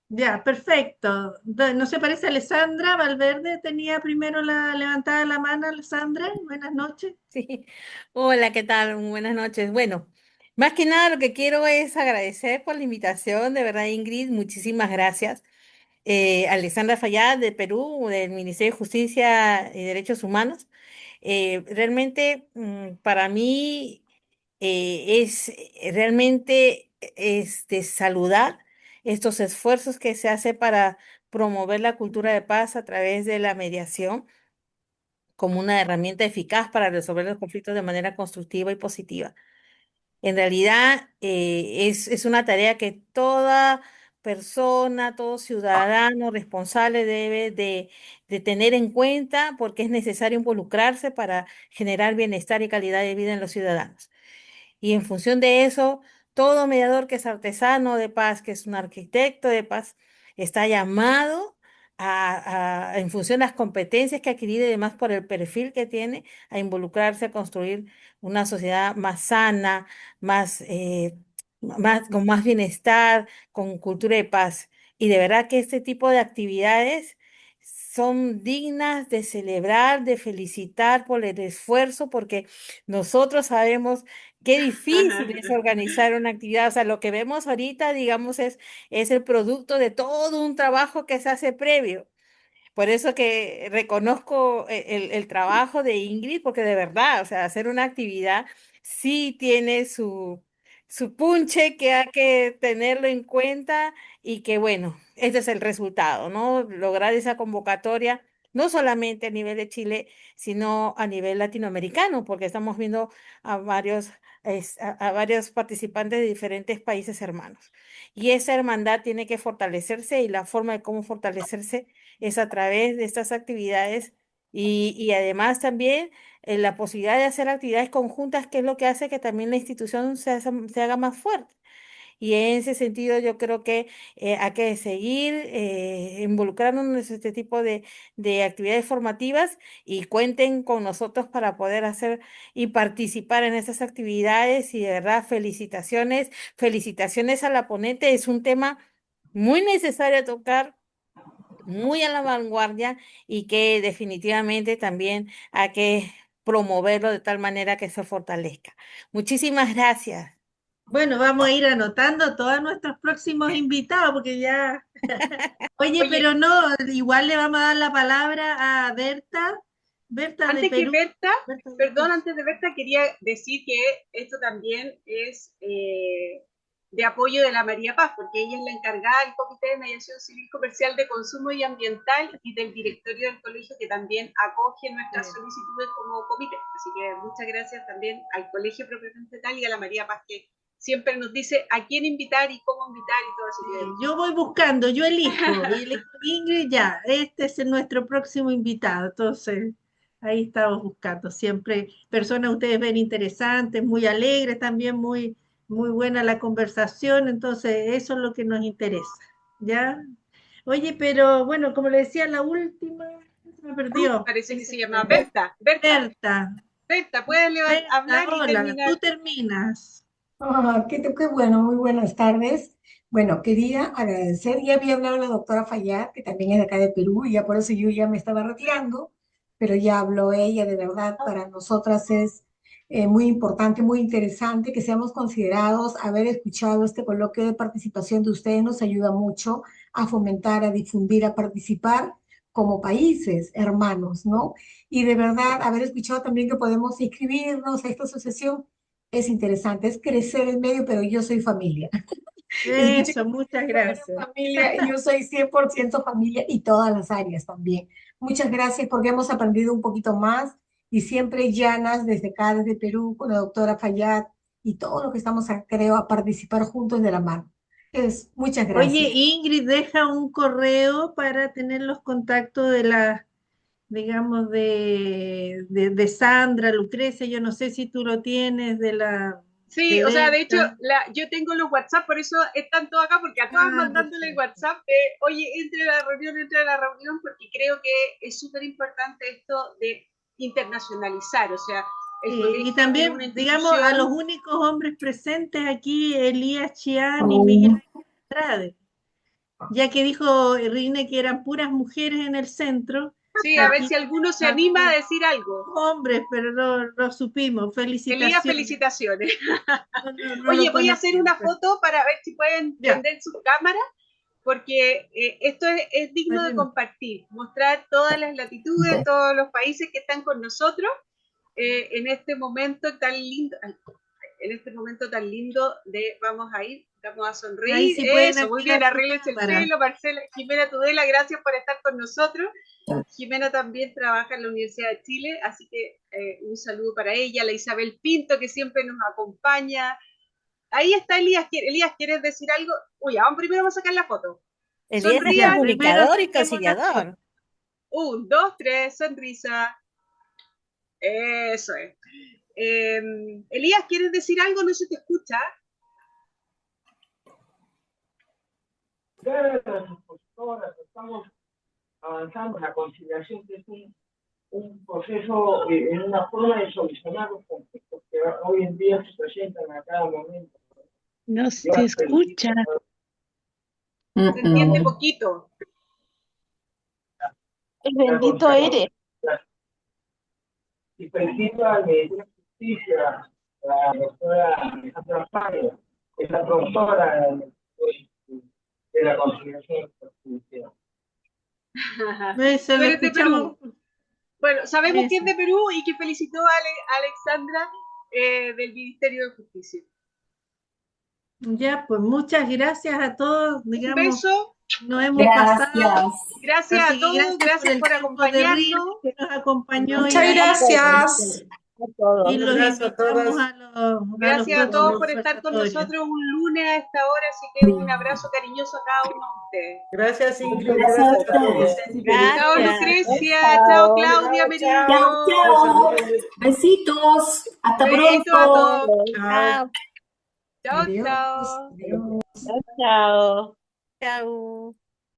ya, perfecto. No se parece a Alessandra Valverde, tenía primero la levantada la mano, Alessandra. Buenas noches. Sí. Hola, ¿qué tal? Buenas noches. Bueno, más que nada lo que quiero es agradecer por la invitación, de verdad, Ingrid, muchísimas gracias. Alexandra Fayad de Perú, del Ministerio de Justicia y Derechos Humanos. Realmente para mí es realmente saludar estos esfuerzos que se hace para promover la cultura de paz a través de la mediación como una herramienta eficaz para resolver los conflictos de manera constructiva y positiva. En realidad es una tarea que toda persona, todo ciudadano responsable debe de tener en cuenta porque es necesario involucrarse para generar bienestar y calidad de vida en los ciudadanos. Y en función de eso, todo mediador que es artesano de paz, que es un arquitecto de paz, está llamado en función de las competencias que ha adquirido y además por el perfil que tiene, a involucrarse a construir una sociedad más sana, más, con más bienestar, con cultura de paz. Y de verdad que este tipo de actividades son dignas de celebrar, de felicitar por el esfuerzo, porque nosotros sabemos qué difícil es organizar una actividad. O sea, lo que vemos ahorita, digamos, es el producto de todo un trabajo que se hace previo. Por eso que reconozco el trabajo de Ingrid, porque de verdad, o sea, hacer una actividad sí tiene su punche que hay que tenerlo en cuenta y que bueno, este es el resultado, ¿no? Lograr esa convocatoria, no solamente a nivel de Chile, sino a nivel latinoamericano, porque estamos viendo a a varios participantes de diferentes países hermanos. Y esa hermandad tiene que fortalecerse y la forma de cómo fortalecerse es a través de estas actividades y además también la posibilidad de hacer actividades conjuntas, que es lo que hace que también la institución se haga más fuerte. Y en ese sentido yo creo que hay que seguir involucrándonos en este tipo de actividades formativas y cuenten con nosotros para poder hacer y participar en esas actividades y de verdad felicitaciones, felicitaciones a la ponente, es un tema muy necesario a tocar, muy a la vanguardia y que definitivamente también hay que promoverlo de tal manera que se fortalezca. Muchísimas gracias. Bueno, vamos a ir anotando a todos nuestros próximos invitados, porque ya. Oye, Oye, pero no, igual le vamos a dar la palabra a Berta, Berta de antes que Perú. Berta, Berta de perdón, Perú. antes de Berta quería decir que esto también es de apoyo de la María Paz, porque ella es la encargada del Comité de Mediación Civil Comercial de Consumo y Ambiental y del directorio del colegio que también acoge nuestras solicitudes como comité. Así que muchas gracias también al colegio propiamente tal y a la María Paz que siempre nos dice a quién invitar y cómo invitar y todo eso. Yo voy buscando, yo elijo, y elijo Ingrid, ya, este es nuestro próximo invitado, entonces ahí estamos buscando, siempre personas ustedes ven interesantes, muy alegres, también muy buena la conversación, entonces eso es lo que nos interesa, ¿ya? Oye, pero bueno, como le decía, la última, se me perdió. Parece que se llama Berta. Berta, Berta, Berta, puedes Berta, hablar y hola, tú terminar. terminas. Qué bueno, muy buenas tardes. Bueno, quería agradecer, ya había hablado la doctora Fayad, que también es de acá de Perú, y ya por eso yo ya me estaba retirando, pero ya habló ella, de verdad, para nosotras es muy importante, muy interesante que seamos considerados. Haber escuchado este coloquio de participación de ustedes nos ayuda mucho a fomentar, a difundir, a participar como países hermanos, ¿no? Y de verdad, haber escuchado también que podemos inscribirnos a esta asociación es interesante, es crecer el medio, pero yo soy familia. Escuché Eso, que muchas no era gracias. familia, y yo soy 100% familia y todas las áreas también. Muchas gracias porque hemos aprendido un poquito más y siempre llanas desde acá, desde Perú, con la doctora Fayad y todo lo que estamos, creo, a participar juntos de la mano. Muchas Oye, gracias. Ingrid, deja un correo para tener los contactos de la, digamos, de Sandra, Lucrecia, yo no sé si tú lo tienes, Sí, de o sea, de hecho, Berta. yo tengo los WhatsApp, por eso están todos acá, porque a todas Ah, mandándole el perfecto. WhatsApp de, oye, entre a la reunión, porque creo que es súper importante esto de internacionalizar, o sea, el Y colegio es una también, digamos, a los institución. únicos hombres presentes aquí, Elías Chián y Miguel Ángel Andrade, ya que dijo Rine que eran puras mujeres en el centro, Sí, a ver aquí si alguno se a anima a todos decir algo. hombres, pero no lo supimos. Elías, Felicitaciones. felicitaciones. No lo Oye, voy a hacer conocía. una foto para ver si pueden Ya, prender su cámara, porque esto es digno de Mariano. compartir, mostrar todas las latitudes, todos los países que están con nosotros en este momento tan lindo, en este momento tan lindo de vamos a Ahí sonreír, sí pueden eso, muy bien, activar su arréglense el cámara. pelo, Marcela, Jimena Tudela, gracias por estar con nosotros. Jimena también trabaja en la Universidad de Chile, así que un saludo para ella, la Isabel Pinto, que siempre nos acompaña, Ahí está Elías. Elías, ¿quieres decir algo? Uy, vamos primero a sacar la foto. Elías es Sonrían. comunicador y Saquemos la foto. conciliador. 1, 2, 3, sonrisa. Eso es. Elías, ¿quieres decir algo? No se te escucha. Las expositoras, estamos avanzando en la conciliación, que es un proceso, en una forma de solucionar los conflictos que hoy en día se presentan a cada momento. No se escucha. Se entiende poquito. El bendito eres. Y felicito a la Ministra de Justicia, la doctora Alejandra Falla, que es la profesora de la conciliación judicial. Eso lo escuchamos. Bueno, sabemos que es de Perú y que felicitó a Alexandra del Ministerio de Justicia. Ya, pues muchas gracias a todos. Digamos, un beso. Nos hemos pasado. Gracias a todos, gracias por acompañarnos. Que nos acompañó. Muchas gracias. Y los invitamos gracias a todos por estar con nosotros un lunes a esta hora, así que un abrazo cariñoso a cada uno de ustedes. Gracias, Ingrid. Gracias a todos. Chao, Lucrecia. Chao, Claudia, Merino. Chao. Besitos. Hasta pronto. A todos. Chao. Chao, chao. Chao. Chao.